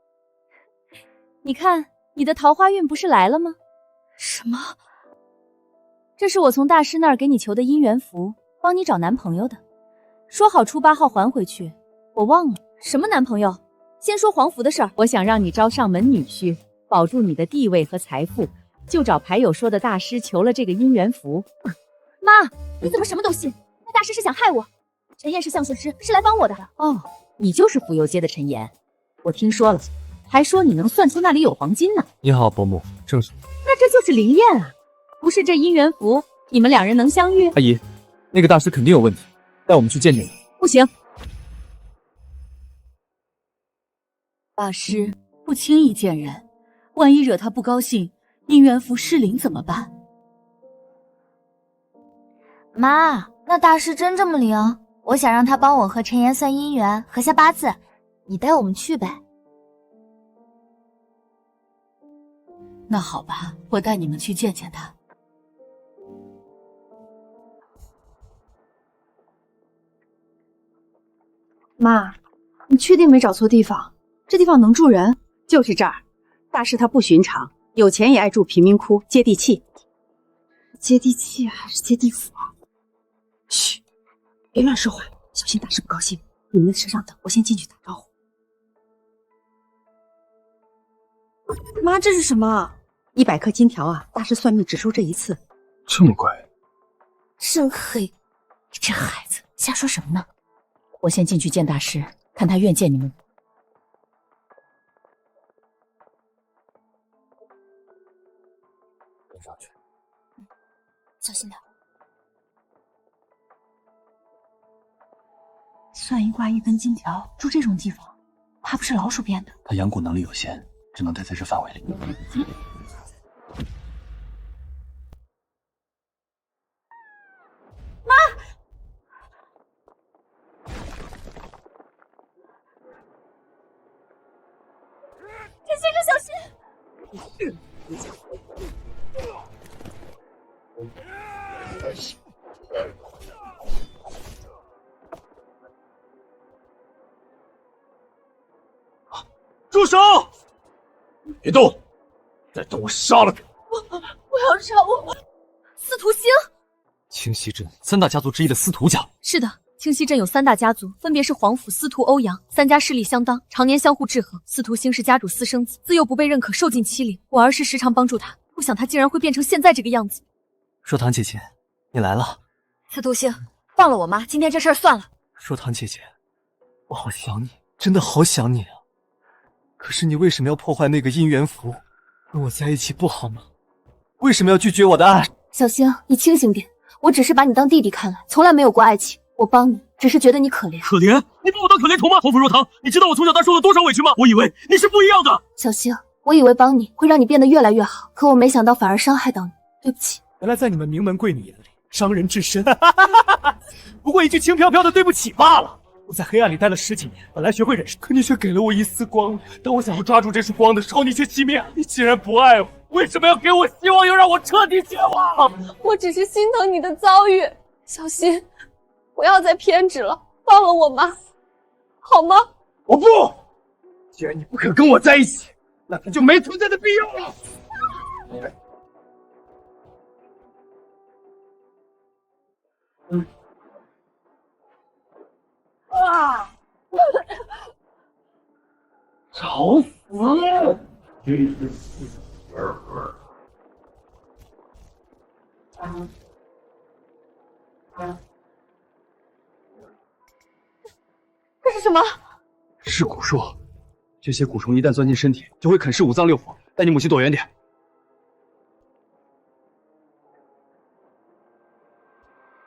你看，你的桃花运不是来了吗？什么？这是我从大师那儿给你求的姻缘符，帮你找男朋友的。说好初8号还回去，我忘了。什么男朋友？先说黄福的事儿。我想让你招上门女婿，保住你的地位和财富，就找牌友说的大师求了这个姻缘符。妈，你怎么什么都信？那大师是想害我。陈燕是相术师，是来帮我的。哦，你就是浮游街的陈岩，我听说了，还说你能算出那里有黄金呢。你好，伯母，正是。那这就是灵验啊！不是这姻缘符，你们两人能相遇？阿姨，那个大师肯定有问题，带我们去见见他。不行，大师不轻易见人，万一惹他不高兴，姻缘符失灵怎么办？妈，那大师真这么灵？我想让他帮我和陈岩算姻缘，合下八字，你带我们去呗。那好吧，我带你们去见见他。妈，你确定没找错地方？这地方能住人？就是这儿。大师他不寻常，有钱也爱住贫民窟，接地气。接地气还是接地府啊？嘘，别乱说话，小心大师不高兴。你们在车上等，我先进去打招呼。妈，这是什么？100颗金条啊！大师算命只收这一次。这么贵？真黑！你这孩子瞎说什么呢？我先进去见大师，看他愿见你们。跟上去。小心点。算一卦一根金条，住这种地方，怕不是老鼠变的？他养蛊能力有限，只能待在这范围里。妈！陈先生，小心！住手！别动！再动我杀了你！不要杀我！司徒星，清溪镇3大家族之一的司徒家。是的，清溪镇有3大家族，分别是皇甫、司徒、欧阳，3家势力相当，常年相互制衡。司徒星是家主私生子，自幼不被认可，受尽欺凌。我儿时时常帮助他，不想他竟然会变成现在这个样子。若棠姐姐，你来了。司徒星，放了我妈，今天这事儿算了。若棠姐姐，我好想你，真的好想你啊！可是你为什么要破坏那个姻缘符？跟我在一起不好吗？为什么要拒绝我的爱？小星，你清醒点，我只是把你当弟弟看来，从来没有过爱情。我帮你，只是觉得你可怜。可怜？你把我当可怜虫吗？皇甫若棠，你知道我从小到大受了多少委屈吗？我以为你是不一样的。小星，我以为帮你会让你变得越来越好，可我没想到反而伤害到你，对不起。原来在你们名门贵女眼里，伤人至深，不过一句轻飘飘的对不起罢了。我在黑暗里待了10几年，本来学会忍受，可你却给了我一丝光。当我想要抓住这束光的时候，你却熄灭。你既然不爱我，为什么要给我希望，又让我彻底绝望？我只是心疼你的遭遇，小心，不要再偏执了，放了我妈，好吗？我不！既然你不肯跟我在一起，那它就没存在的必要了。啊！吵死了！这是什么？是蛊术，这些蛊虫一旦钻进身体，就会啃噬5脏6腑。带你母亲躲远点。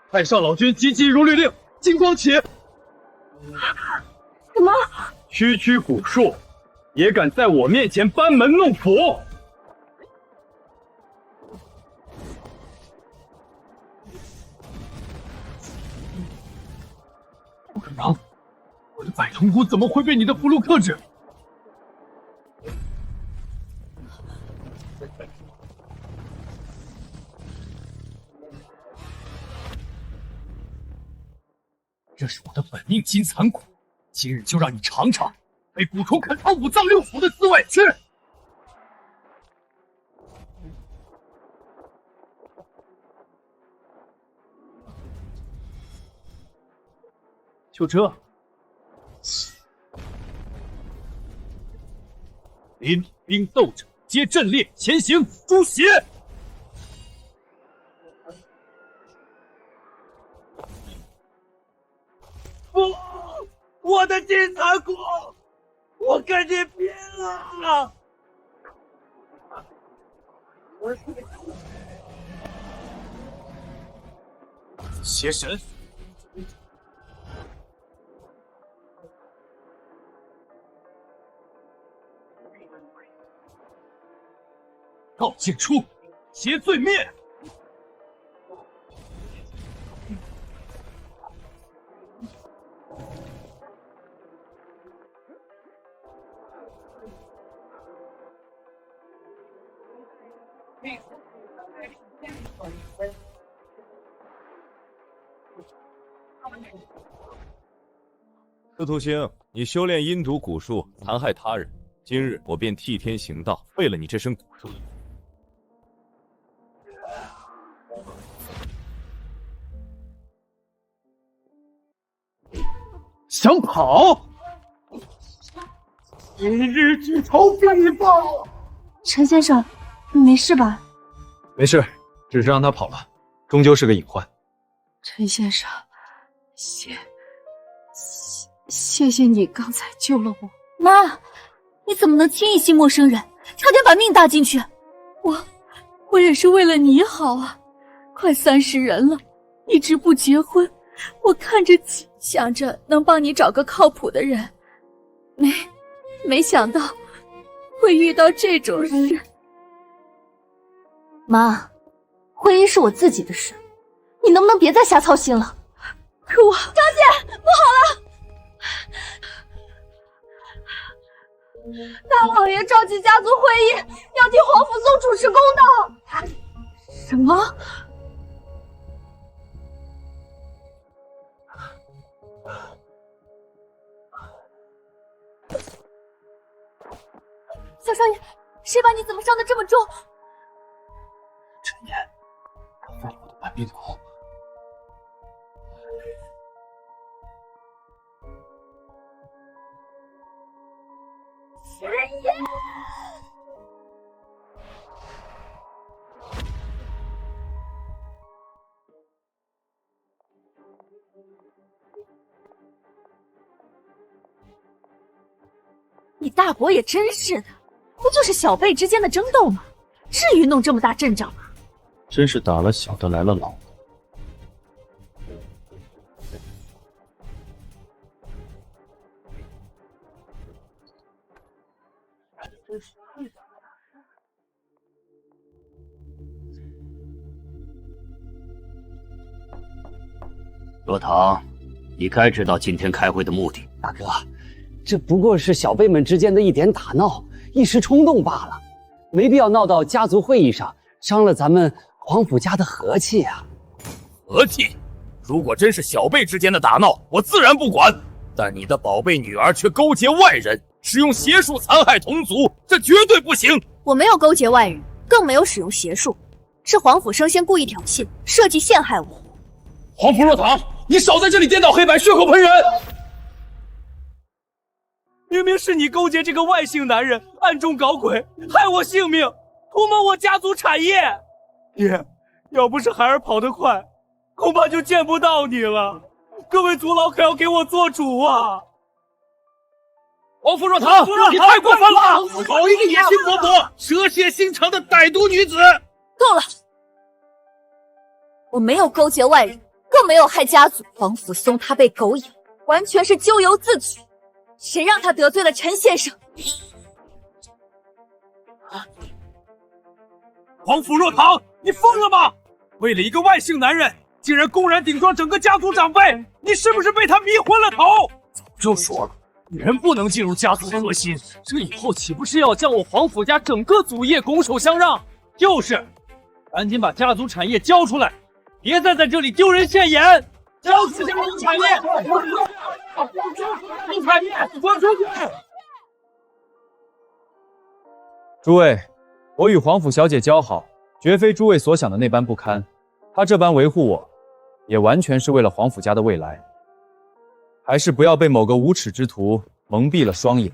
太上老君急急如律令，金光起！什么？区区蛊术，也敢在我面前班门弄斧？不可能！我的百通蛊怎么会被你的符箓克制？这是我的本命金蚕蛊，今日就让你尝尝被蛊虫啃穿5脏6腑的滋味！去！就这，临兵斗者皆阵列前行，诛邪！我的金蚕蛊，我跟你拼了！邪神！道剑出，邪罪灭！司徒星，你修炼阴毒蛊术，残害他人，今日我便替天行道，废了你这身蛊术。想跑？今日之仇必报！陈先生，你没事吧？没事，只是让他跑了，终究是个隐患。陈先生，谢谢你刚才救了我。妈，你怎么能轻易信陌生人，差点把命搭进去？我也是为了你好啊，快30人了，一直不结婚，我看着急，想着能帮你找个靠谱的人，没想到会遇到这种事。妈，婚姻是我自己的事，你能不能别再瞎操心了？可我张姐，不好了！大老爷召集家族会议，要替皇甫嵩主持公道。什么？小少爷，谁把你怎么伤得这么重？陈岩，他废了我的半边头。陈岩。你大伯也真是的，不就是小辈之间的争斗吗？至于弄这么大阵仗吗？真是打了小的来了老的。若棠，你该知道今天开会的目的。大哥，这不过是小辈们之间的一点打闹，一时冲动罢了，没必要闹到家族会议上，伤了咱们皇甫家的和气啊！和气？如果真是小辈之间的打闹，我自然不管。但你的宝贝女儿却勾结外人，使用邪术残害同族，这绝对不行！我没有勾结外人，更没有使用邪术，是皇甫生先故意挑衅，设计陷害我。皇甫若棠，你少在这里颠倒黑白，血口喷人！明明是你勾结这个外姓男人，暗中搞鬼，害我性命，图谋我家族产业。爹，要不是孩儿跑得快，恐怕就见不到你了。各位族老可要给我做主啊！皇甫若棠，你太过分了！好一个野心勃勃、蛇蝎心肠的歹毒女子！够了！我没有勾结外人，更没有害家族。皇甫嵩他被狗咬，完全是咎由自取。谁让他得罪了陈先生？皇甫若棠，你疯了吗？为了一个外姓男人，竟然公然顶撞整个家族长辈，你是不是被他迷昏了头？早就说了，女人不能进入家族核心，这以后岂不是要将我皇甫家整个族业拱手相让？就是，赶紧把家族产业交出来，别再在这里丢人现眼！交出家族产业！产业，滚出去！诸位，我与皇甫小姐交好，绝非诸位所想的那般不堪。她这般维护我，也完全是为了皇甫家的未来。还是不要被某个无耻之徒蒙蔽了双眼。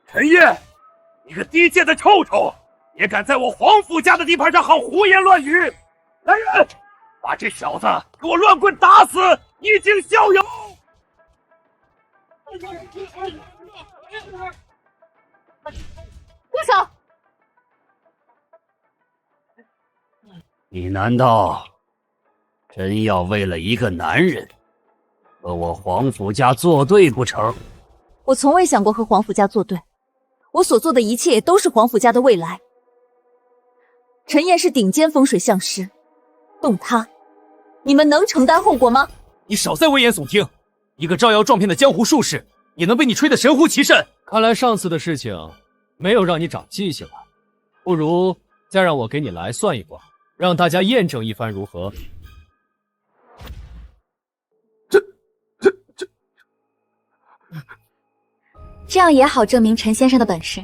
陈烨，你个低贱的臭虫，也敢在我皇甫家的地盘上好胡言乱语！来人，把这小子给我乱棍打死，以儆效尤！住手！你难道真要为了一个男人和我皇甫家作对不成？我从未想过和皇甫家作对，我所做的一切也都是皇甫家的未来。陈烨是顶尖风水相师，动他，你们能承担后果吗？你少在危言耸听，一个招摇撞骗的江湖术士，也能被你吹得神乎其神。看来上次的事情没有让你长记性了，不如再让我给你来算一卦，让大家验证一番如何？这样也好证明陈先生的本事。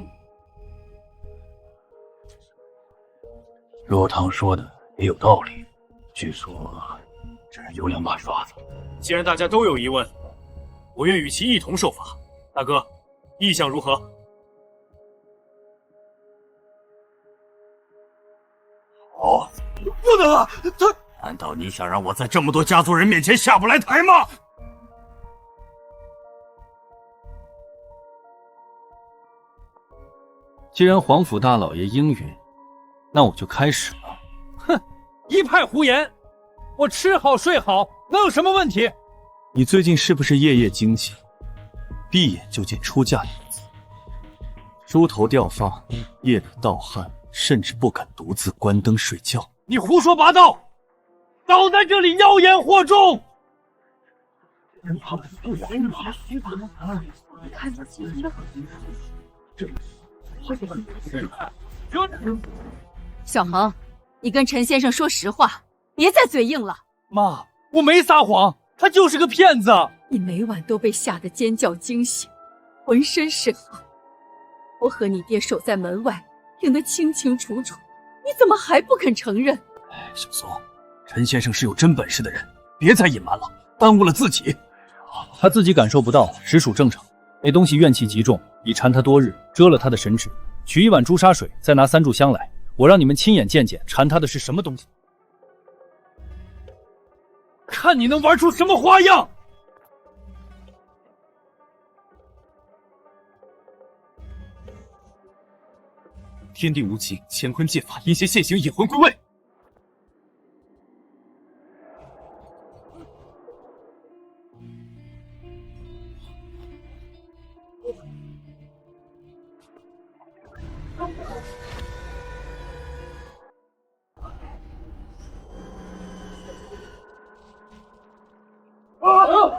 若棠说的也有道理，据说这人有两把刷子。既然大家都有疑问，我愿与其一同受罚。大哥，意向如何？哦，不能啊！他难道你想让我在这么多家族人面前下不来台吗？既然皇甫大老爷应允，那我就开始了。哼，一派胡言！我吃好睡好，能有什么问题？你最近是不是夜夜惊醒，闭眼就见出嫁女子，梳头掉发，夜里盗汗，甚至不敢独自关灯睡觉？你胡说八道！少在这里妖言惑众！小恒，你跟陈先生说实话，别再嘴硬了。妈，我没撒谎，他就是个骗子。你每晚都被吓得尖叫惊醒，浑身是汗。我和你爹守在门外，听得清清楚楚，你怎么还不肯承认？小松，陈先生是有真本事的人，别再隐瞒了，耽误了自己。他自己感受不到，实属正常。那东西怨气极重，已缠他多日，遮了他的神智。取一碗朱砂水，再拿3炷香来，我让你们亲眼见见缠他的是什么东西。看你能玩出什么花样！天地无情，乾坤借法，阴邪现形，引魂归位。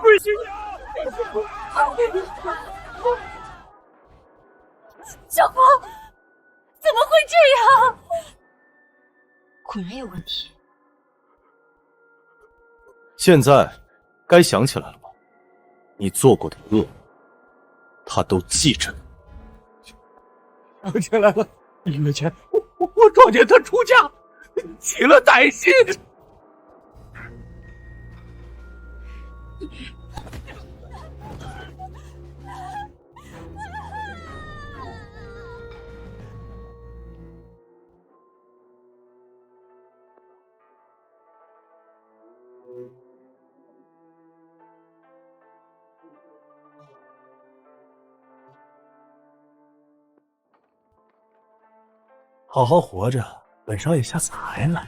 跪下！小光，怎么会这样？果然有问题。现在该想起来了吧？你做过的恶，他都记着。想起来了，1月前我撞见他出嫁，起了歹心。好好活着，本少爷下次还来。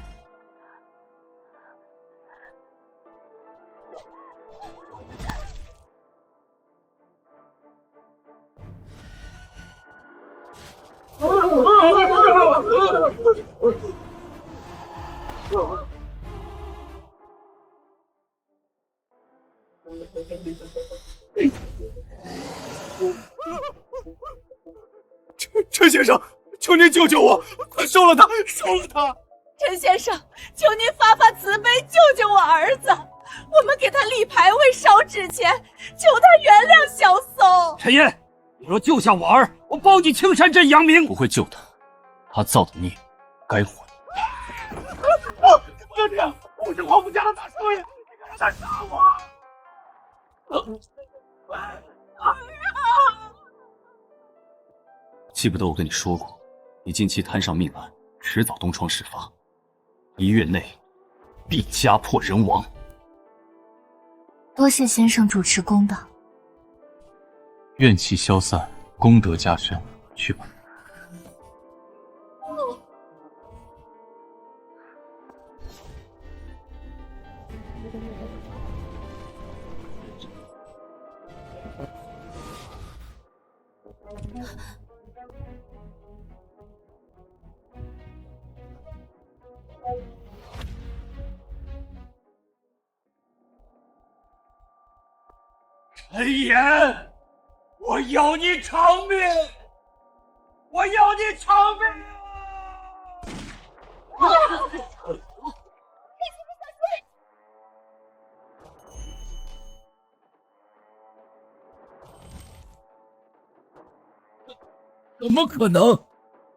陈先生，求您救救我！快收了他，收了他！陈先生，求您发发慈悲，救救我儿子！我们给他立牌位、烧纸钱，求他原谅小松。陈烨，你若救下我儿，我保你青山镇扬名。不会救他，他造的孽，该还。不能这样！我是皇甫家的大少爷，你敢再杀我！记不得我跟你说过，你近期摊上命案，迟早东窗事发，1月内必家破人亡。多谢先生主持公道，怨气消散，功德加深，去吧。陈岩，我要你偿命！我要你偿命！怎么可能？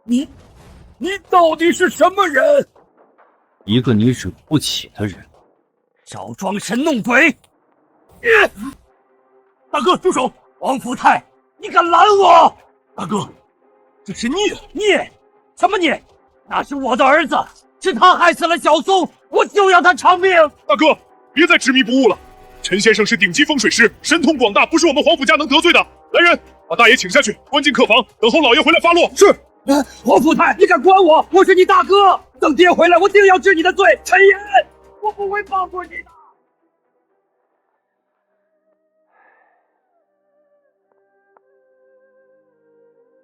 你到底是什么人？一个你惹不起的人。少装神弄鬼！大哥，住手！王福泰，你敢拦我？大哥，这是孽！什么孽？那是我的儿子，是他害死了小松，我就要他偿命！大哥，别再执迷不悟了。陈先生是顶级风水师，神通广大，不是我们皇甫家能得罪的。来人，把大爷请下去，关进客房，等候老爷回来发落。是。皇甫太，你敢管我？我是你大哥，等爹回来，我定要治你的罪。陈岩，我不会放过你的。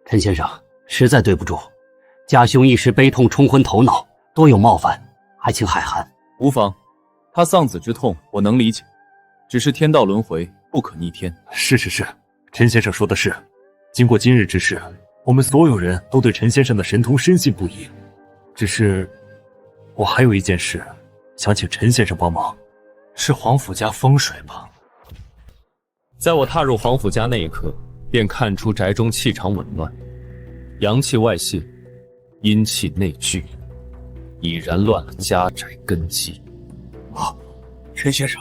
陈先生，实在对不住，家兄一时悲痛冲昏头脑，多有冒犯，还请海涵。无妨，他丧子之痛我能理解，只是天道轮回，不可逆天。是，陈先生说的是。经过今日之事，我们所有人都对陈先生的神通深信不疑。只是，我还有一件事，想请陈先生帮忙。是皇甫家风水吧？在我踏入皇甫家那一刻，便看出宅中气场紊乱，阳气外泄，阴气内聚，已然乱了家宅根基。陈先生，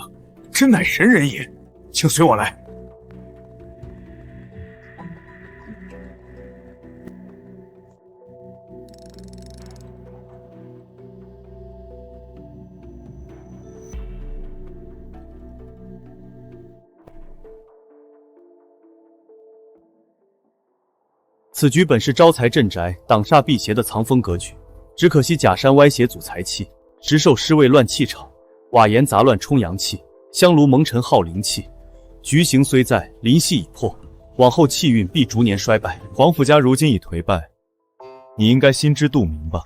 真乃神人也，请随我来。此局本是招财镇宅、挡煞辟邪的藏风格局，只可惜假山歪斜阻财气，石兽尸位乱气场，瓦檐杂乱冲阳气，香炉蒙尘耗灵气。局形虽在，灵系已破，往后气运必逐年衰败。皇甫家如今已颓败，你应该心知肚明吧？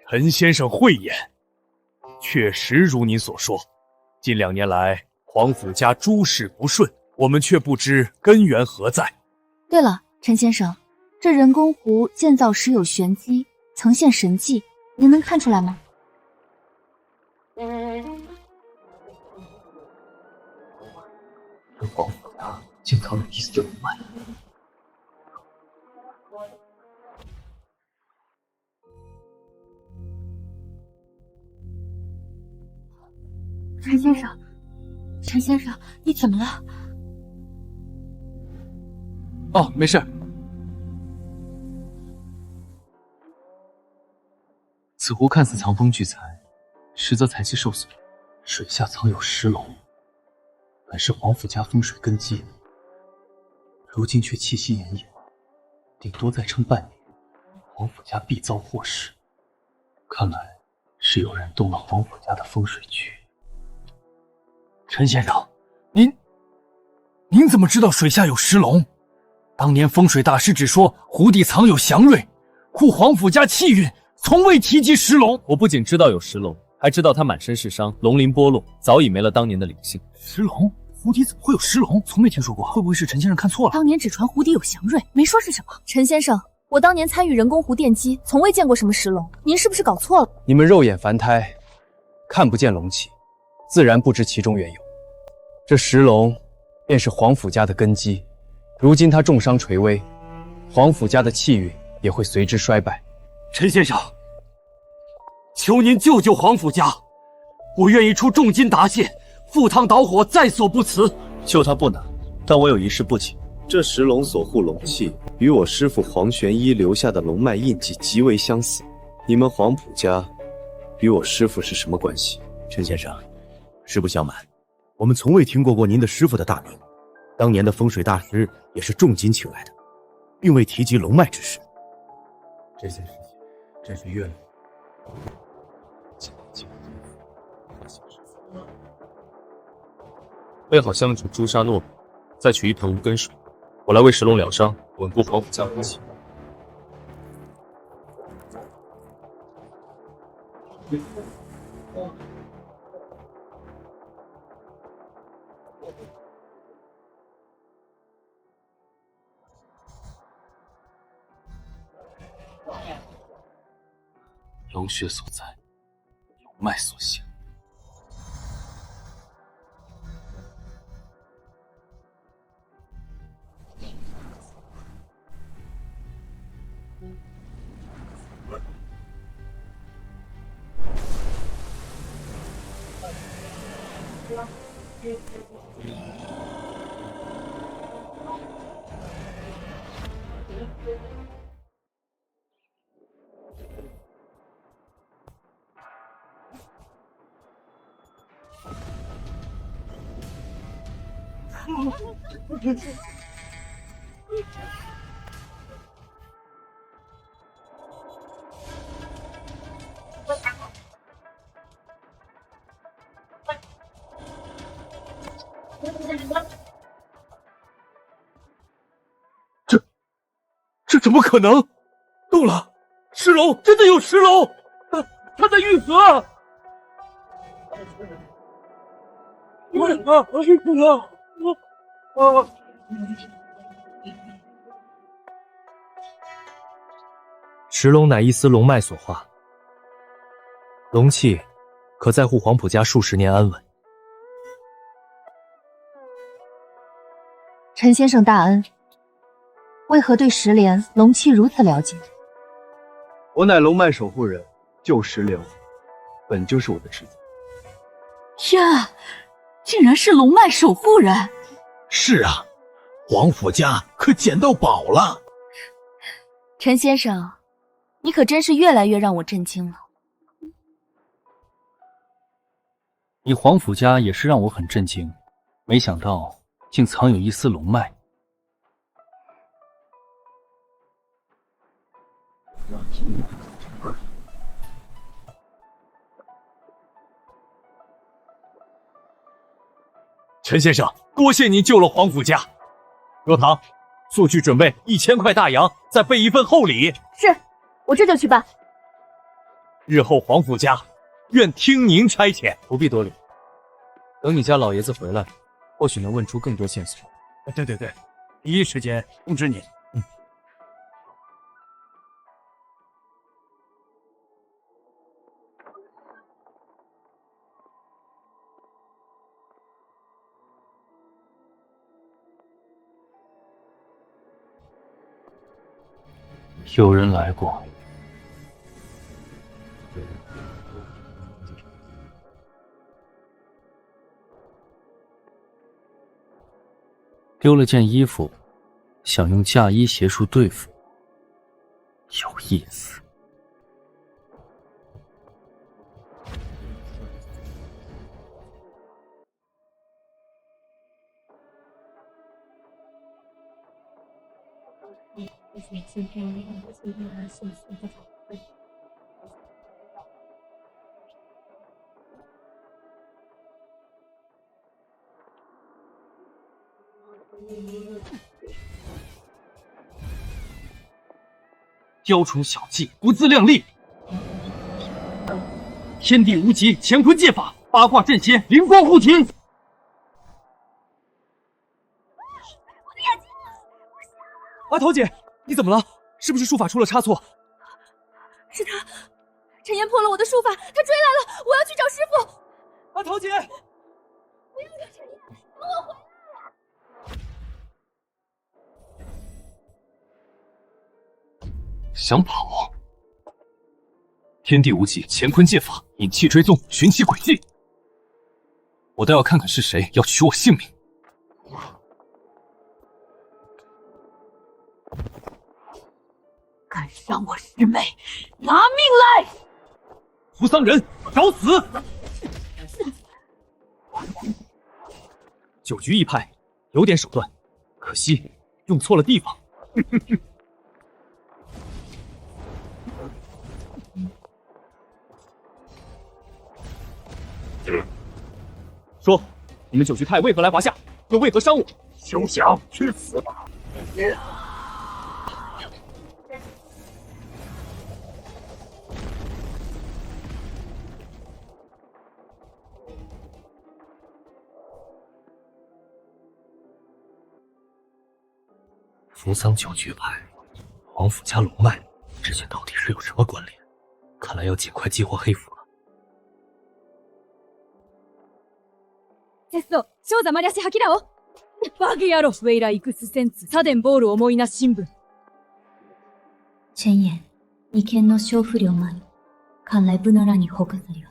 陈先生慧眼，确实如您所说，近2年来皇甫家诸事不顺，我们却不知根源何在。对了，陈先生，这人工湖建造时有玄机，曾现神迹，您能看出来吗？这皇甫家竟藏有一丝龙脉。陈先生，陈先生，你怎么了？哦，没事。此湖看似藏风聚财，实则财气受损，水下藏有石龙，本是皇甫家风水根基，如今却气息奄奄，顶多再撑半年，皇甫家必遭祸事。看来是有人动了皇甫家的风水局。陈先生，您怎么知道水下有石龙？当年风水大师只说湖底藏有祥瑞，护皇甫家气运，从未提及石龙。我不仅知道有石龙，还知道他满身是伤，龙鳞剥落，早已没了当年的灵性。石龙？湖底怎么会有石龙？从没听说过，会不会是陈先生看错了？当年只传湖底有祥瑞，没说是什么。陈先生，我当年参与人工湖奠基，从未见过什么石龙，您是不是搞错了？你们肉眼凡胎，看不见龙气，自然不知其中缘由。这石龙便是皇甫家的根基，如今他重伤垂危，皇甫家的气运也会随之衰败。陈先生，求您救救皇甫家，我愿意出重金答谢，赴汤蹈火，在所不辞。救他不难，但我有一事不解。这石龙所护龙气，与我师父黄玄一留下的龙脉印记极为相似。你们黄甫家与我师父是什么关系？陈先生，实不相瞒，我们从未听过您的师父的大名。当年的风水大师也是重金请来的，并未提及龙脉之事。这件事情真是冤了。备好香烛、朱砂、糯米，再取一盆无根水，我来为石龙疗伤，稳固皇甫家风气。龙穴所在，龙脉所现。这怎么可能？动了！石龙真的有石龙！他在愈合！石龙乃一丝龙脉所化，龙气可在护黄埔家数十年安稳。陈先生大恩，为何对石莲龙气如此了解？我乃龙脉守护人，救石莲本就是我的职责。呀，竟然是龙脉守护人！是啊，黄甫家可捡到宝了。陈先生，你可真是越来越让我震惊了。你黄甫家也是让我很震惊，没想到竟藏有一丝龙脉。陈先生，多谢您救了黄甫家。若堂，速去准备1000块大洋，再备一份厚礼。是，我这就去办。日后黄甫家愿听您差遣。不必多礼，等你家老爷子回来，或许能问出更多线索。对，第一时间通知您。有人来过。丢了件衣服，想用嫁衣邪术对付，有意思。雕虫小技，不自量力。天地无极，乾坤借法，八卦阵仙，灵光护体。阿桃姐，你怎么了？是不是术法出了差错？是他，陈岩破了我的术法，他追来了，我要去找师傅。阿桃姐，不要让陈岩，等我回来。想跑？天地无极，乾坤借法，引气追踪，寻其轨迹。我倒要看看是谁要取我性命。敢伤我师妹，拿命来！扶桑人，找死！九局一派，有点手段，可惜用错了地方。说，你们九局派为何来华夏？又为何伤我？休想去死吧！扶桑九局派，黄甫家龙脉之间到底是有什么关联？看来要尽快激活黑符了。テスト、少座マリアシ吐きだお。バグ野郎、ウェイライクスセンツ、サデンボール思いな新聞。陈岩，你天の消不了吗？看来不能让你活个自由。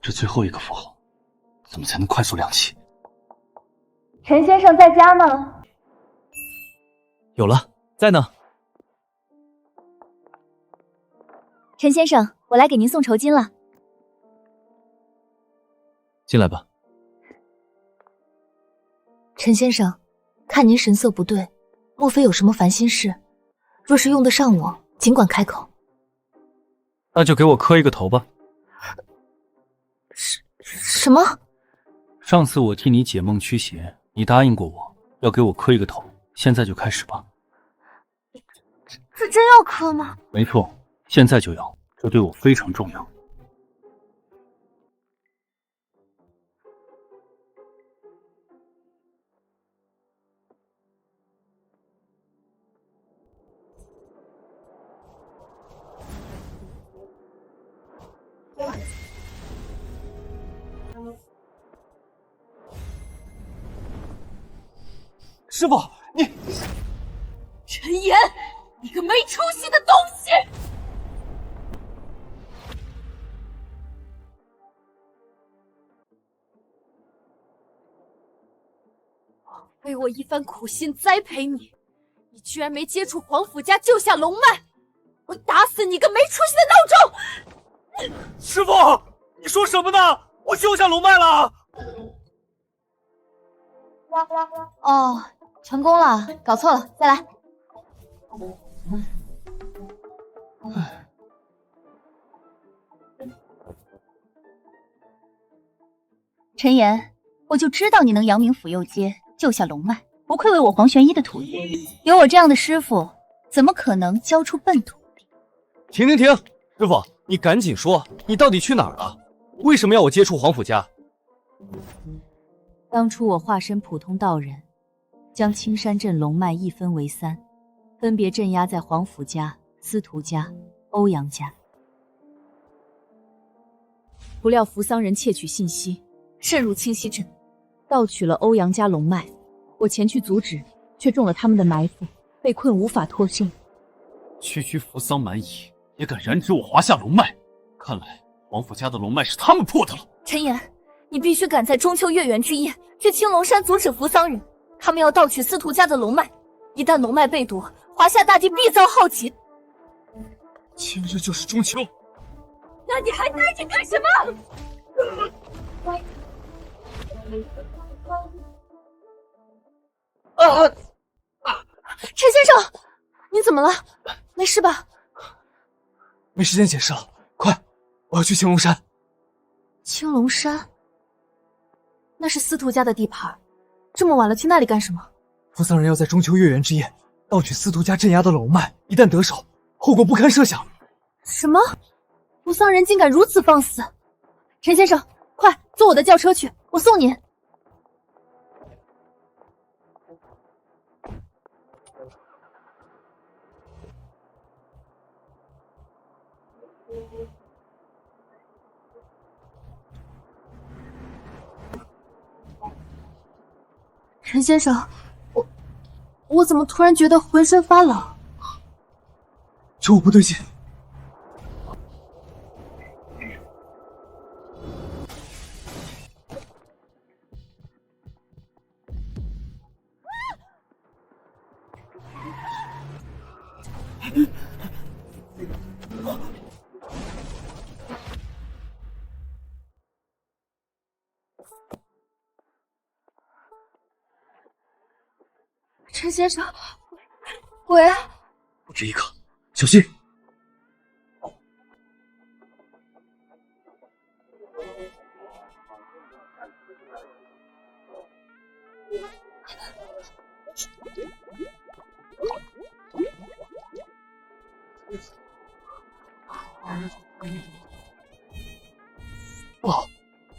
这最后一个符号，怎么才能快速亮起？陈先生在家吗？有了，在呢。陈先生，我来给您送酬金了。进来吧。陈先生，看您神色不对，莫非有什么烦心事？若是用得上我，尽管开口。那就给我磕一个头吧。什么？上次我替你解梦驱邪，你答应过我要给我磕一个头，现在就开始吧。这真要磕吗？没错，现在就要，这对我非常重要。师傅，你陈岩，你个没出息的东西！为我一番苦心栽培你，你居然没接触皇甫家救下龙脉，我打死你个没出息的孬种！师傅，你说什么呢？我救下龙脉了！哦，成功了，搞错了，再来。陈岩，我就知道你能扬名府右街，救下龙脉，不愧为我黄玄一的徒弟。有我这样的师傅，怎么可能教出笨徒弟？停！师傅，你赶紧说，你到底去哪儿了？为什么要我接触皇甫家？当初我化身普通道人，将青山镇龙脉一分为三，分别镇压在皇甫家、司徒家、欧阳家。不料扶桑人窃取信息，渗入清溪镇，盗取了欧阳家龙脉。我前去阻止，却中了他们的埋伏，被困无法脱身。区区扶桑蛮夷也敢染指我华夏龙脉，看来皇甫家的龙脉是他们破的了。陈岩，你必须赶在中秋月圆之夜去青龙山阻止扶桑人，他们要盗取司徒家的龙脉，一旦龙脉被夺，华夏大地必遭浩劫。今日就是中秋，那你还待着干什么？陈先生，你怎么了？没事吧？没时间解释了，快，我要去青龙山。青龙山？那是司徒家的地盘，这么晚了去那里干什么？扶桑人要在中秋月圆之夜盗取司徒家镇压的龙脉，一旦得手，后果不堪设想。什么？扶桑人竟敢如此放肆！陈先生，快坐我的轿车去，我送您。陈先生，我怎么突然觉得浑身发冷？这我不对劲。陈先生，喂，不止一个，小心！不好，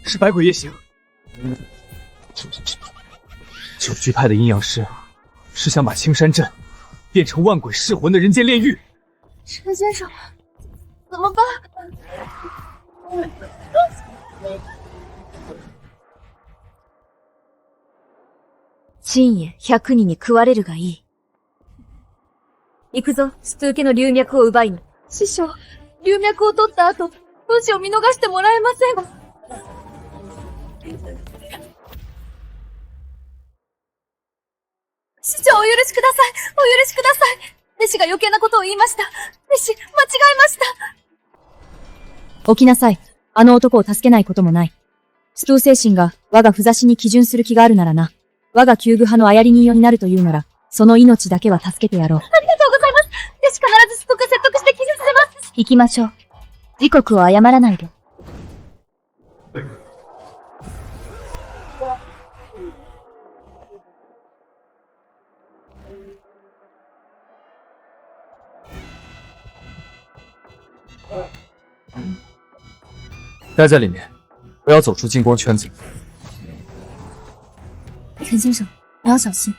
是百鬼夜行。九居派的阴阳师是想把青山镇变成万鬼噬魂的人间炼狱。陈先生，怎么办？深夜100人に食われるがいい。行くぞ、ストゥーケの龍脈を奪いに。師匠、龍脈を取った後、文字を見逃してもらえません。師長、お許しください。お許しください。弟子が余計なことを言いました。弟子、間違えました。起きなさい。あの男を助けないこともない。ストゥー精神が我が不座子に基準する気があるならな。我が旧具派の操り人用になるというなら、その命だけは助けてやろう。ありがとうございます。よし、必ずストック説得して寄付させます。行きましょう。時刻を誤らないで。待在里面，不要走出金光圈子。陈先生，你要小心。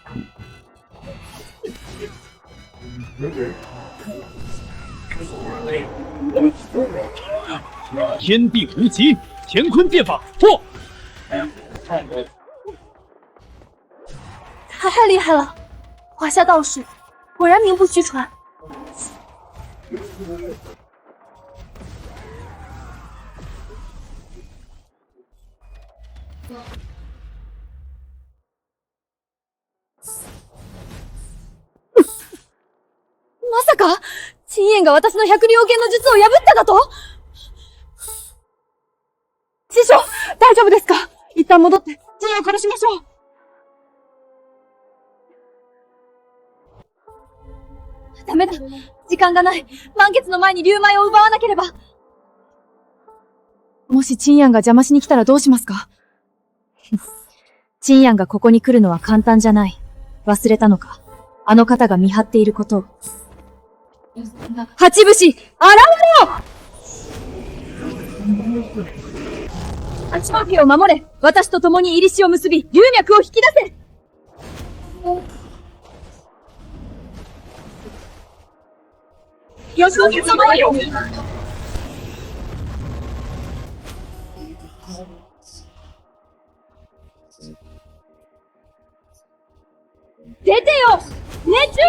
天地无极，乾坤变法，破！太厉害了！华夏道术果然名不虚传。まさか陳燕が私の百両剣の術を破っただと？師匠、大丈夫ですか？一旦戻って陳燕を殺しましょう。ダメだ。時間がない。満月の前に龍舞を奪わなければ。もし陳燕が邪魔しに来たらどうしますか？陳燕がここに来るのは簡単じゃない。忘れたのか？あの方が見張っていることを。八武士、現れろ！八王家を守れ。私と共に入り死を結び、龍脈を引き出せ。八王家様よ。出てよ！命中！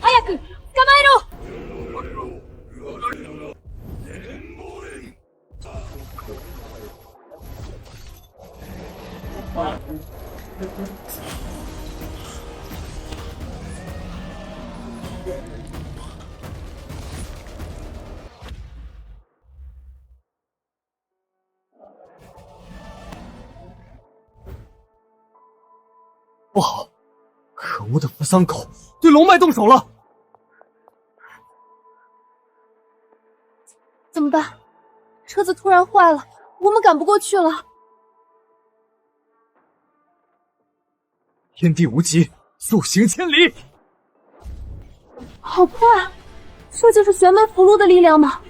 早く捕まえろ！不好！可恶的扶桑狗对龙脉动手了！怎么办？车子突然坏了，我们赶不过去了。天地无极，速行千里！好快！这就是玄门符箓的力量吗？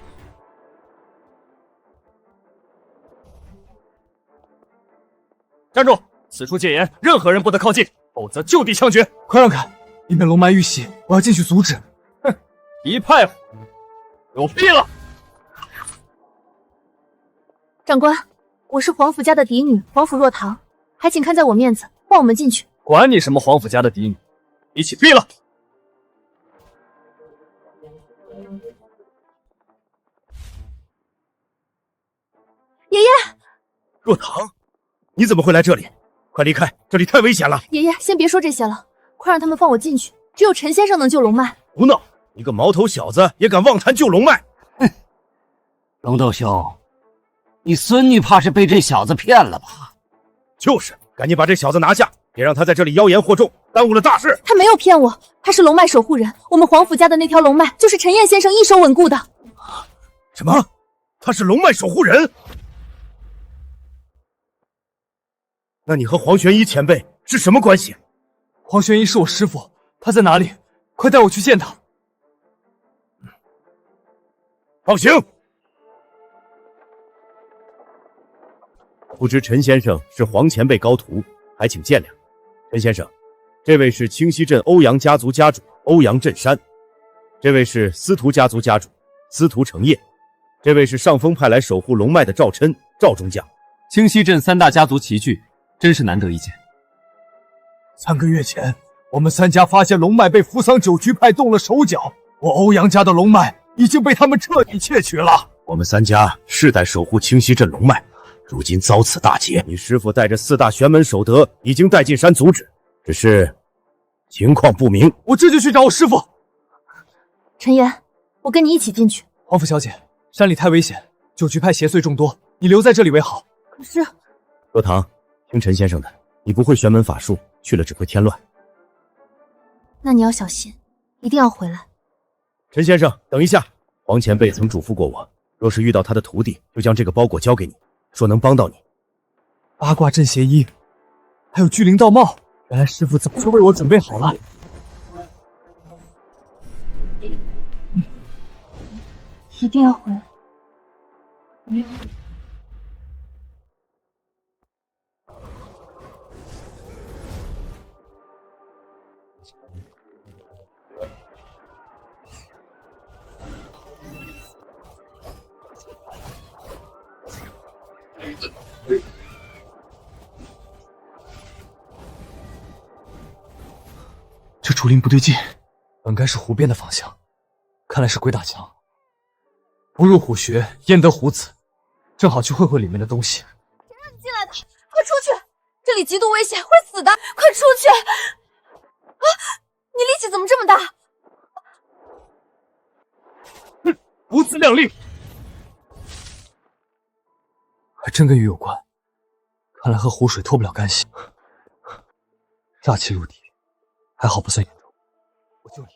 站住！此处戒严，任何人不得靠近，否则就地枪决！快让开，以免龙脉遇袭，我要进去阻止。哼，一派虎，给我闭了！长官，我是皇府家的嫡女皇甫若棠，还请看在我面子，放我们进去。管你什么皇府家的嫡女，一起闭了！爷爷，若棠，你怎么会来这里？快离开，这里太危险了！爷爷，先别说这些了，快让他们放我进去。只有陈先生能救龙脉。胡闹！你个毛头小子也敢妄谈救龙脉？哼！龙斗兄，你孙女怕是被这小子骗了吧？就是，赶紧把这小子拿下，别让他在这里妖言惑众，耽误了大事。他没有骗我，他是龙脉守护人。我们皇府家的那条龙脉就是陈燕先生一手稳固的。什么？他是龙脉守护人？那你和黄玄一前辈是什么关系？黄玄一是我师父，他在哪里？快带我去见他。放行。不知陈先生是黄前辈高徒，还请见谅。陈先生，这位是清溪镇欧阳家族家主欧阳震山，这位是司徒家族家主司徒成业，这位是上峰派来守护龙脉的赵琛赵中将。清溪镇三大家族齐聚，真是难得一见。3个月前，我们3家发现龙脉被扶桑九局派动了手脚，我欧阳家的龙脉已经被他们彻底窃取了。我们3家世代守护清溪镇龙脉，如今遭此大劫，你师父带着4大玄门守德已经带进山阻止，只是情况不明。我这就去找我师父。陈岩，我跟你一起进去。皇甫小姐，山里太危险，九局派邪祟众多，你留在这里为好。可是若棠，听陈先生的，你不会玄门法术，去了只会添乱。那你要小心，一定要回来。陈先生，等一下，黄前辈曾嘱咐过我，若是遇到他的徒弟，就将这个包裹交给你，说能帮到你。八卦阵邪衣，还有聚灵道帽，原来师傅早就为我准备好了。一定要回来。这竹林不对劲，本该是湖边的方向，看来是鬼打墙。不入虎穴，焉得虎子？正好去会会里面的东西。谁让你进来的？快出去！这里极度危险，会死的！快出去！啊！你力气怎么这么大？哼，不自量力！还真跟鱼有关，看来和湖水脱不了干系。煞气入体，还好不算严重，我救你。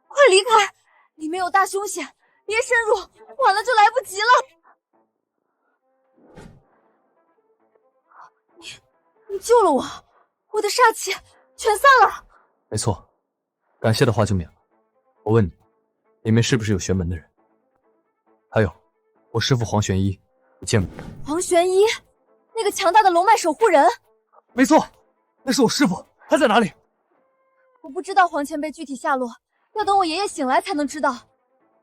快离开！里面有大凶险，别深入，晚了就来不及了。你救了我，我的煞气全散了。没错，感谢的话就免了。我问你，里面是不是有玄门的人？还有，我师父黄玄一，你见过？黄玄一，那个强大的龙脉守护人。没错，那是我师父，他在哪里？我不知道黄前辈具体下落，要等我爷爷醒来才能知道。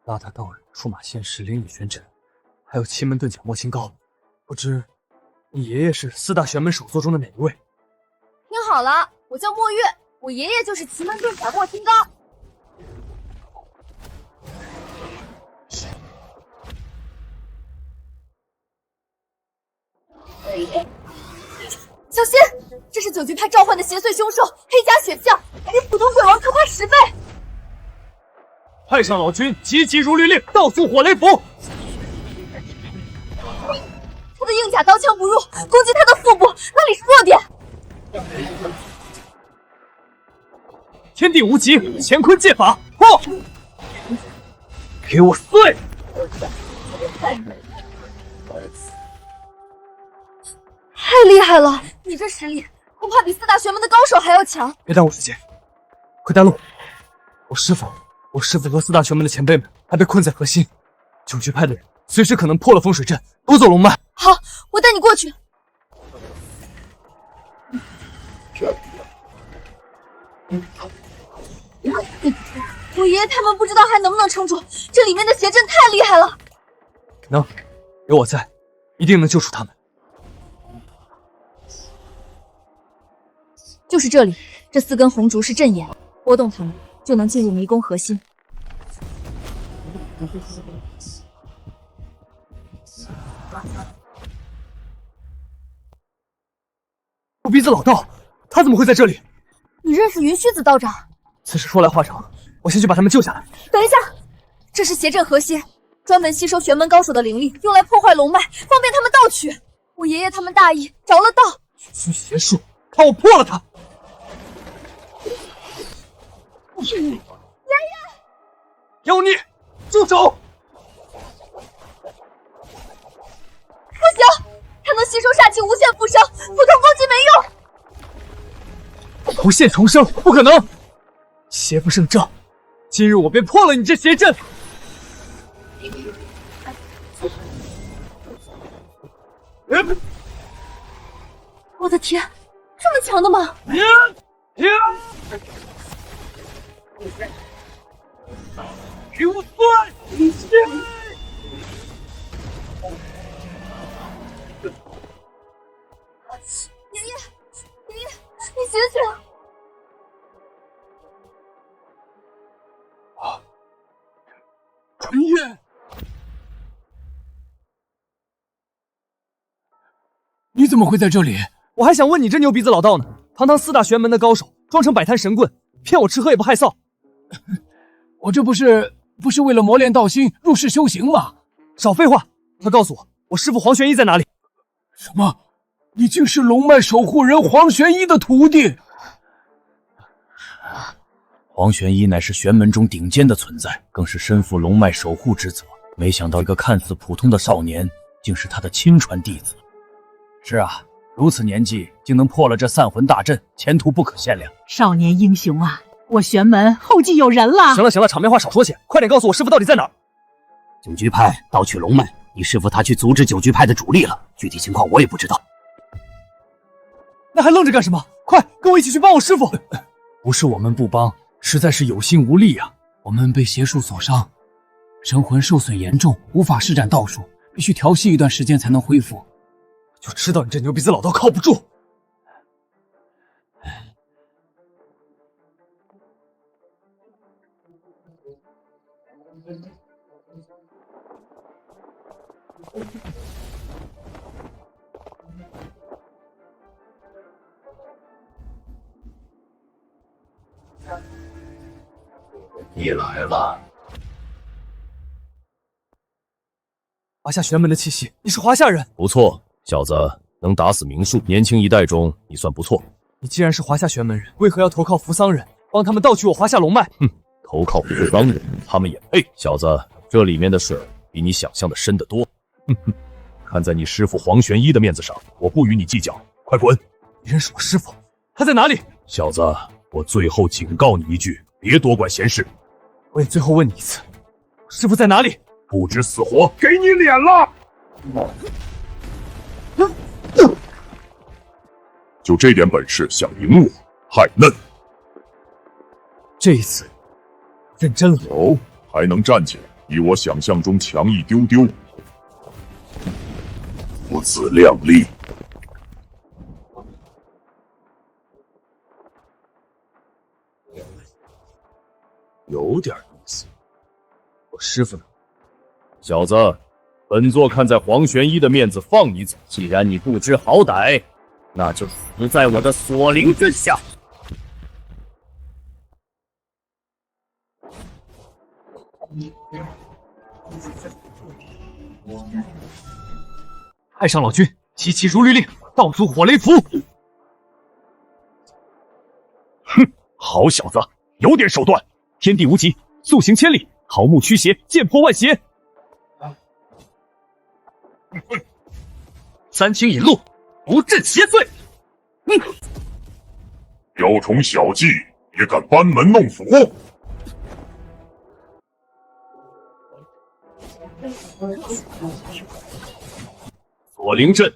邋遢道人、出马仙石、灵雨玄阵，还有奇门遁甲莫清高，不知你爷爷是四大玄门首座中的哪一位？听好了，我叫墨月，我爷爷就是奇门遁甲莫清高。小心，这是九局派召唤的邪祟凶兽黑甲血象，比普通鬼王可怕10倍。派上老君，急急如律令，倒送火雷符。他的硬甲刀枪不入，攻击他的腹部，那里是弱点。天地无极，乾坤借法，破！给我碎！太厉害了！你这实力，恐怕比四大玄门的高手还要强。别耽误时间，快带路！我师父和四大玄门的前辈们还被困在核心，九局派的人随时可能破了风水阵，夺走龙脉。好，我带你过去。我爷爷他们不知道还能不能撑住，这里面的邪阵太厉害了。能，有我在，一定能救出他们。就是这里，这4根红烛是阵眼，拨动它们就能进入迷宫核心。牛鼻子老道，他怎么会在这里？你认识云虚子道长？此事说来话长，我先去把他们救下来。等一下，这是邪阵核心，专门吸收玄门高手的灵力，用来破坏龙脉，方便他们盗取。我爷爷他们大意，着了道。虚邪术，看我破了他！爷爷，妖孽，住手！不行，它能吸收煞气，无限复生，普通攻击没用。无限重生，不可能！邪不胜正，今日我便破了你这邪阵！我的天，这么强的吗？给我碎！爷爷，你醒醒！陈烨，你怎么会在这里？我还想问你这牛鼻子老道呢！堂堂4大玄门的高手，装成摆摊神棍，骗我吃喝也不害臊。我这不是为了磨练道心，入世修行吗？少废话，快告诉我，我师父黄玄一在哪里？什么？你竟是龙脉守护人黄玄一的徒弟？黄玄一乃是玄门中顶尖的存在，更是身负龙脉守护之责。没想到一个看似普通的少年，竟是他的亲传弟子。是啊，如此年纪竟能破了这散魂大阵，前途不可限量。少年英雄啊，我玄门后继有人了。行了，场面话少说些，快点告诉我师父到底在哪儿。九局派盗取龙脉，你师父他去阻止九局派的主力了，具体情况我也不知道。那还愣着干什么？快跟我一起去帮我师父！不是我们不帮，实在是有心无力啊。我们被邪术所伤，神魂受损严重，无法施展道术，必须调息一段时间才能恢复。就知道你这牛鼻子老道靠不住。你来了。华夏玄门的气息，你是华夏人？不错，小子能打死名数，年轻一代中你算不错。你既然是华夏玄门人，为何要投靠扶桑人，帮他们盗取我华夏龙脉？哼，投靠扶桑人，他们也配？小子，这里面的事比你想象的深得多。哼哼，看在你师父黄玄一的面子上，我不与你计较，快滚！你认识我师父？他在哪里？小子，我最后警告你一句，别多管闲事。我也最后问你一次，师父在哪里？不知死活，给你脸了！就这点本事想赢我，太嫩。这一次认真了。哦，还能站起来，比我想象中强一丢丢。母子量力。有点意思。我师父呢？小子，本座看在黄玄一的面子放你走。既然你不知好歹，那就死在我的锁灵之下。太上老君，急其如律令，道阻火雷符。哼，好小子，有点手段。天地无极，速行千里，桃木驱邪，剑破万邪。三清引路，不震邪祟。雕虫小技也敢班门弄斧？锁灵阵，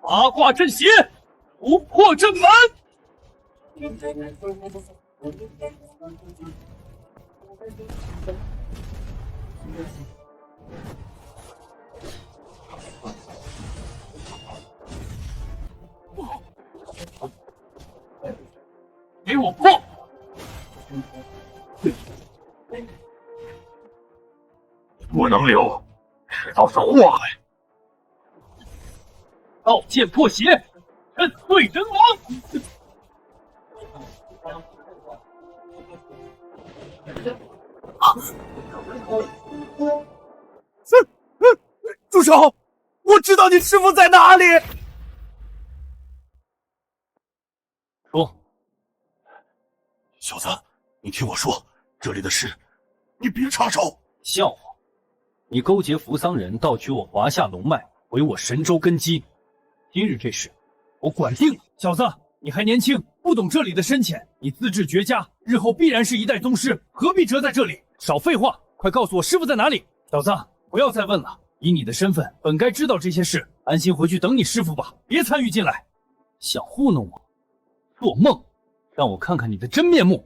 八卦阵邪，突破阵门。给我破！不能留，迟早是祸害。道剑破邪，震碎人王。住手！我知道你师父在哪里。说，小子，你听我说，这里的事，你别插手。笑话！你勾结扶桑人盗取我华夏龙脉，毁我神州根基。今日这事，我管定了。小子，你还年轻，不懂这里的深浅。你资质绝佳，日后必然是一代宗师，何必折在这里？少废话，快告诉我师父在哪里！小子，不要再问了。以你的身份，本该知道这些事，安心回去等你师父吧，别参与进来。想糊弄我？做梦！让我看看你的真面目！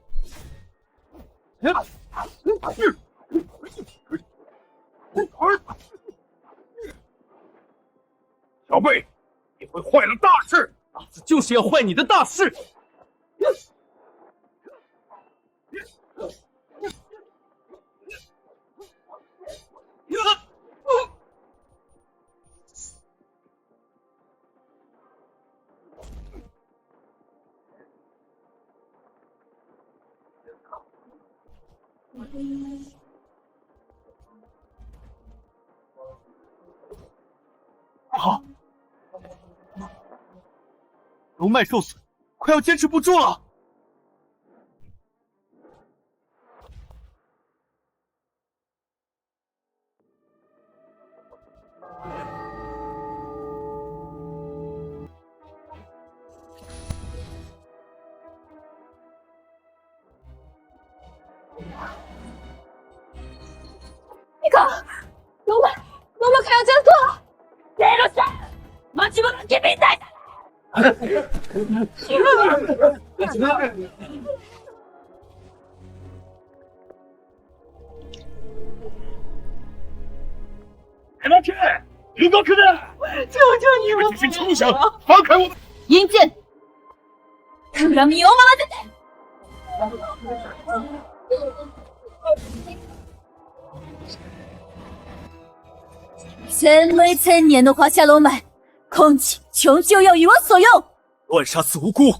小贝，你会坏了大事！老子就是要坏你的大事！不好，龙脉受损，快要坚持不住了。いかん！龙脉快要挣脱了！ゼロさん、待ちぼうけみたいだ！别乱去！云高科的，求求你们！这群畜生，放开我们！引剑！恨みを回せて！1000年的华夏龙脉，空气终究要与我所用。乱杀此无辜，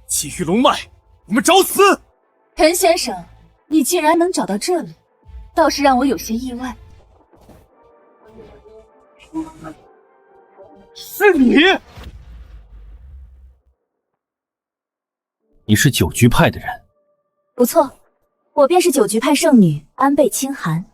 觊觎龙脉，你们找死！陈先生，你竟然能找到这里，倒是让我有些意外。是你！你是九局派的人？不错，我便是九局派圣女安倍清寒。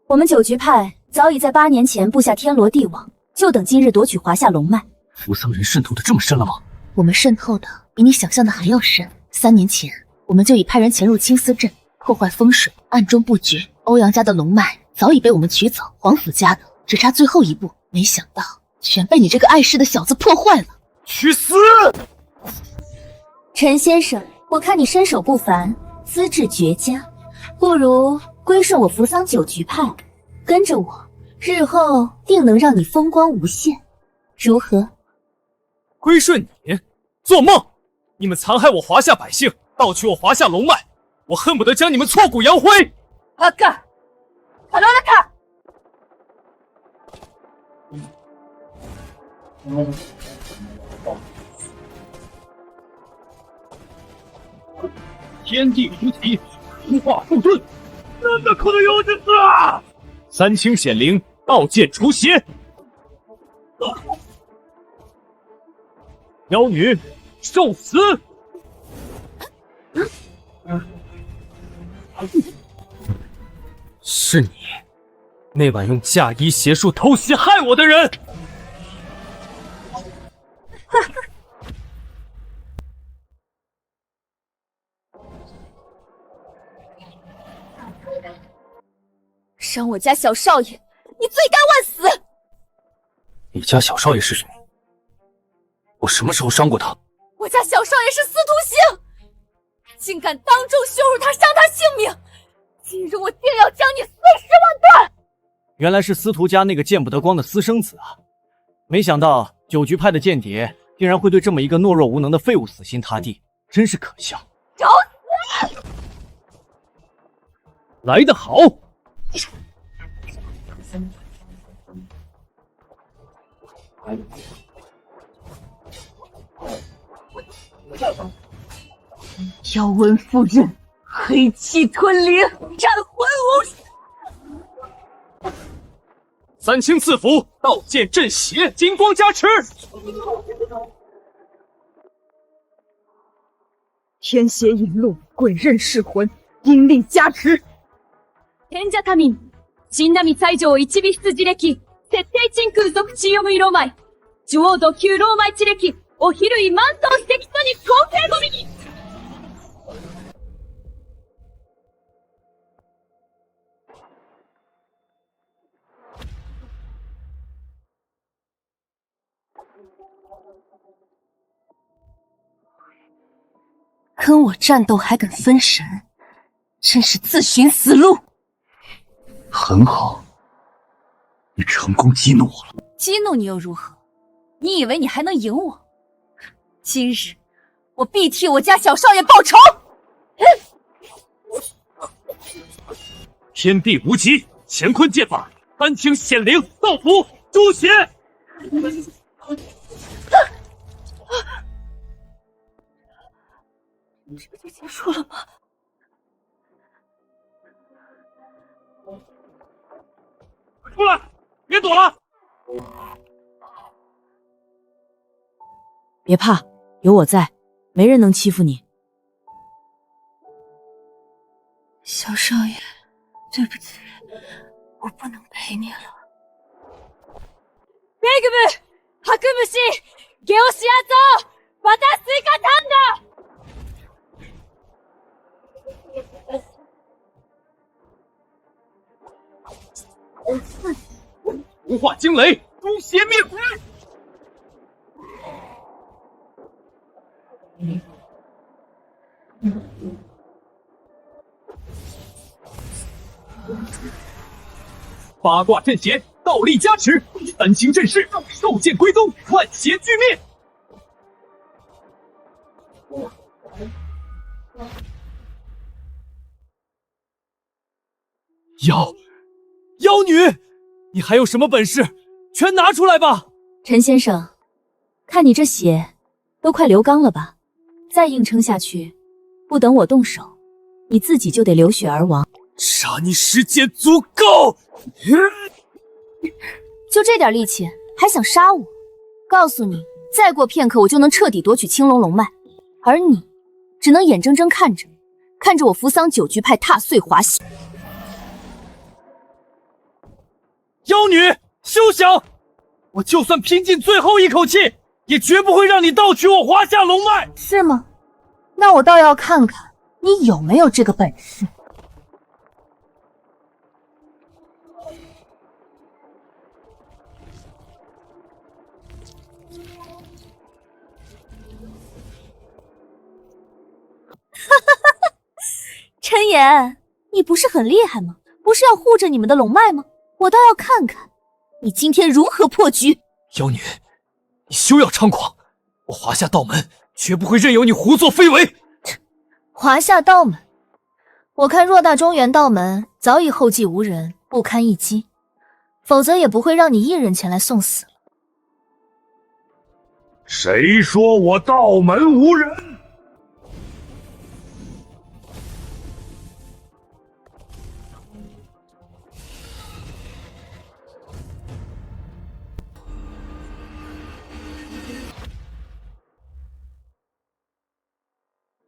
我们九局派早已在8年前布下天罗地网，就等今日夺取华夏龙脉。扶桑人渗透的这么深了吗？我们渗透的比你想象的还要深。3年前，我们就已派人潜入青丝镇，破坏风水，暗中布局。欧阳家的龙脉早已被我们取走，皇府家的只差最后一步，没想到全被你这个碍事的小子破坏了。去死！陈先生，我看你身手不凡，资质绝佳，不如归顺我扶桑九局派，跟着我，日后定能让你风光无限，如何？归顺你？做梦！你们残害我华夏百姓，盗取我华夏龙脉，我恨不得将你们挫骨扬灰！阿嘎，卡罗拉卡！天地无极，无化复遁，真的可能有这事啊！三清显灵，道剑除邪。妖女，受死！是你，那晚用嫁衣邪术偷袭害我的人。伤我家小少爷，你罪该万死！你家小少爷是谁？我什么时候伤过他？我家小少爷是司徒行，竟敢当众羞辱他，伤他性命！今日我定要将你碎尸万段！原来是司徒家那个见不得光的私生子啊！没想到九局派的间谍竟然会对这么一个懦弱无能的废物死心塌地，真是可笑！找死！来得好！妖纹附刃，黑气吞灵，战魂无声。三清赐福，道剑镇邪，金光加持。天邪引路，鬼刃噬魂，阴力加持。賢者他民、新波西条一尾羊歴、設定鎮空属地読むローマイ、浄土級ローマイ地歴、お昼い満頭指摘とに公平ゴミに。跟我战斗还敢分神，真是自寻死路。很好，你成功激怒我了。激怒你又如何？你以为你还能赢我？今日我必替我家小少爷报仇！天地无极，乾坤剑法，三清显灵，道符诛邪。这就结束了吗？出来，别躲了！别怕，有我在，没人能欺负你。小少爷，对不起，我不能陪你了。贝格布，哈克姆西，给我洗走，把他死干他的！无化惊雷，诛邪灭鬼！八卦阵邪，道力加持，三清阵势，兽剑归宗，万邪俱灭。妖女，你还有什么本事？全拿出来吧！陈先生，看你这血都快流缸了吧？再硬撑下去，不等我动手，你自己就得流血而亡。杀你时间足够！就这点力气，还想杀我？告诉你，再过片刻，我就能彻底夺取青龙龙脉，而你只能眼睁睁看着我扶桑九局派踏碎华夏。妖女，休想！我就算拼尽最后一口气，也绝不会让你盗取我华夏龙脉！是吗？那我倒要看看你有没有这个本事。陈岩，你不是很厉害吗？不是要护着你们的龙脉吗？我倒要看看你今天如何破局。妖女，你休要猖狂！我华夏道门绝不会任由你胡作非为。华夏道门，我看偌大中原道门早已后继无人，不堪一击，否则也不会让你一人前来送死了。谁说我道门无人？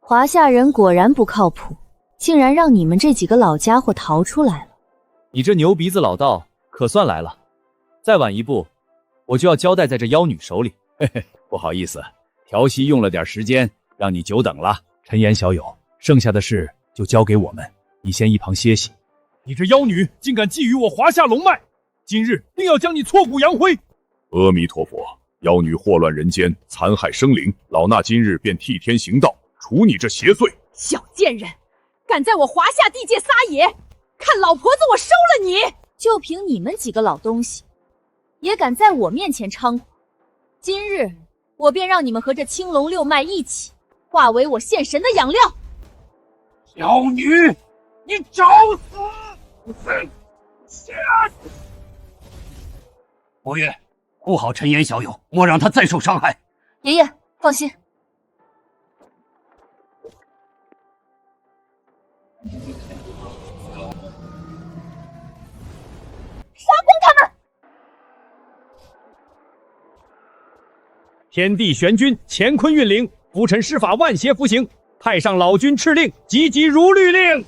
华夏人果然不靠谱，竟然让你们这几个老家伙逃出来了。你这牛鼻子老道可算来了，再晚一步，我就要交代在这妖女手里。嘿嘿，不好意思，调息用了点时间，让你久等了。陈岩小友，剩下的事就交给我们，你先一旁歇息。你这妖女竟敢觊觎我华夏龙脉，今日定要将你挫骨扬灰！阿弥陀佛，妖女祸乱人间，残害生灵，老衲今日便替天行道，除你这邪罪！小贱人，敢在我华夏地界撒野，看老婆子我收了你！就凭你们几个老东西，也敢在我面前猖狂！今日我便让你们和这青龙六脉一起，化为我献神的养料！妖女，你找死！伯爷，护好陈岩小友，莫让他再受伤害。爷爷，放心。杀光他们！天地玄君，乾坤运灵，浮尘施法，万邪服刑。太上老君敕令，急急如律令。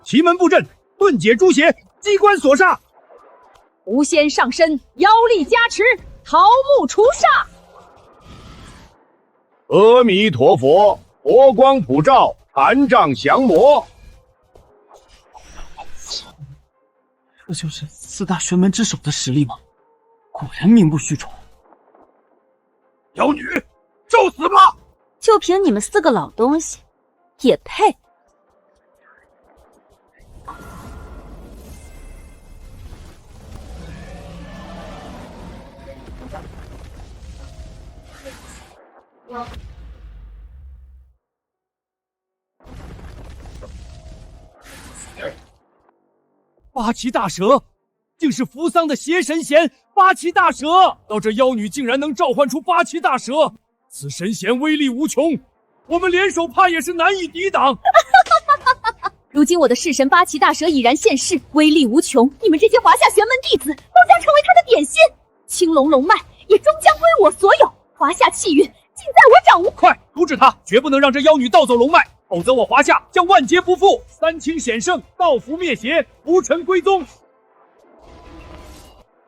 奇门布阵，顿解诛邪，机关所杀。狐仙上身，妖力加持，桃木除煞。阿弥陀佛，佛光普照，禅杖降魔。这就是四大玄门之首的实力吗？果然名不虚传。妖女，受死吧！就凭你们四个老东西，也配？八岐大蛇，竟是扶桑的邪神仙八岐大蛇！到这妖女竟然能召唤出八岐大蛇，此神仙威力无穷，我们联手怕也是难以抵挡。如今我的弑神八岐大蛇已然现世，威力无穷，你们这些华夏玄门弟子都将成为他的点心，青龙龙脉也终将归我所有，华夏气运尽在我掌握。快阻止他，绝不能让这妖女盗走龙脉，否则我华夏将万劫不复，三清显圣，道服灭邪，浮尘归宗。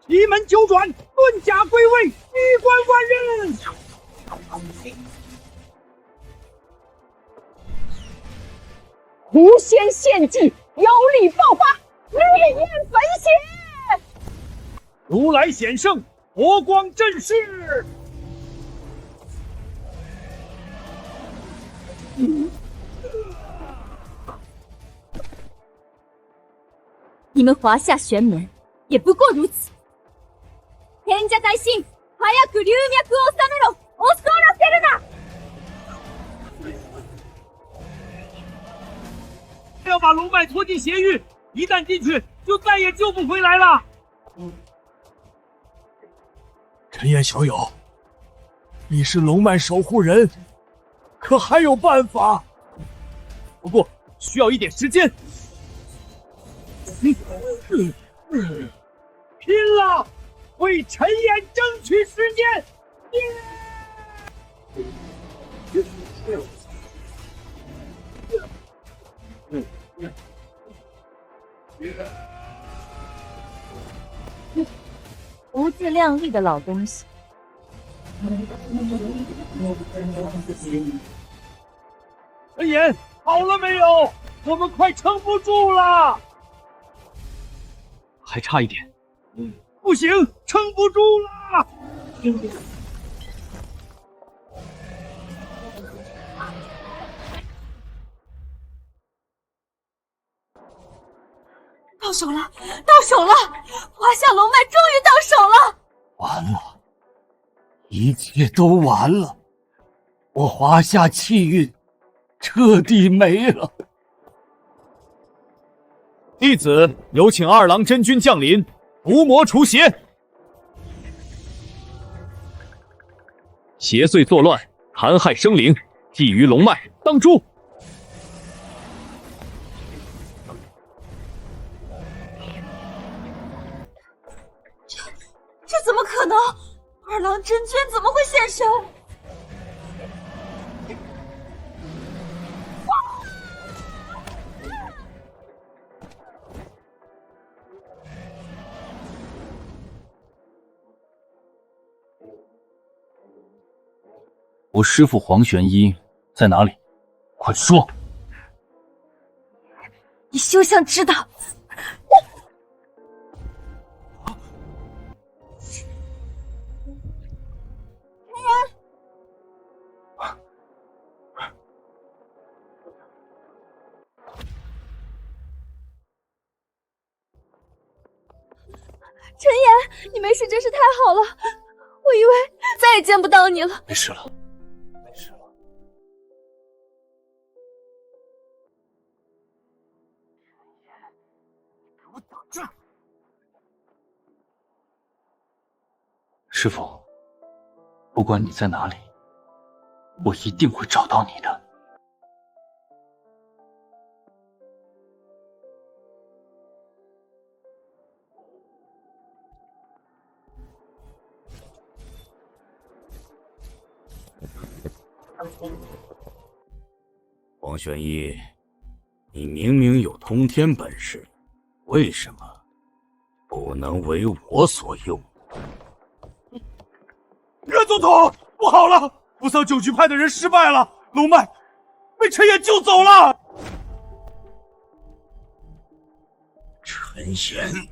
奇门九转，遁甲归位，衣冠万人。狐仙献祭，妖力爆发，烈焰焚血。如来显圣，佛光震世。你们华夏玄门也不过如此。賢者大神，早く流脈を収めろ！恐らせるな！要把龙脉拖进邪域，一旦进去，就再也救不回来了。陈岩小友，你是龙脉守护人，可还有办法？不过需要一点时间。拼了！为陈岩争取时间。不自量力的老东西。陈岩，好了没有？我们快撑不住了。还差一点。不行，撑不住了。到手了，到手了！华夏龙脉终于到手了！完了，一切都完了，我华夏气运彻底没了。弟子有请二郎真君降临，伏魔除邪。邪祟作乱，残害生灵，觊觎龙脉，当诛！这怎么可能？二郎真君怎么会现身？我师父黄玄一在哪里？快说！你休想知道！陈岩，你没事真是太好了，我以为再也见不到你了。没事了，没事了。给我等着！师父，不管你在哪里，我一定会找到你的。黄玄一，你明明有通天本事，为什么不能为我所用？任总统，不好了！扶桑九局派的人失败了，龙脉被陈岩救走了。陈岩。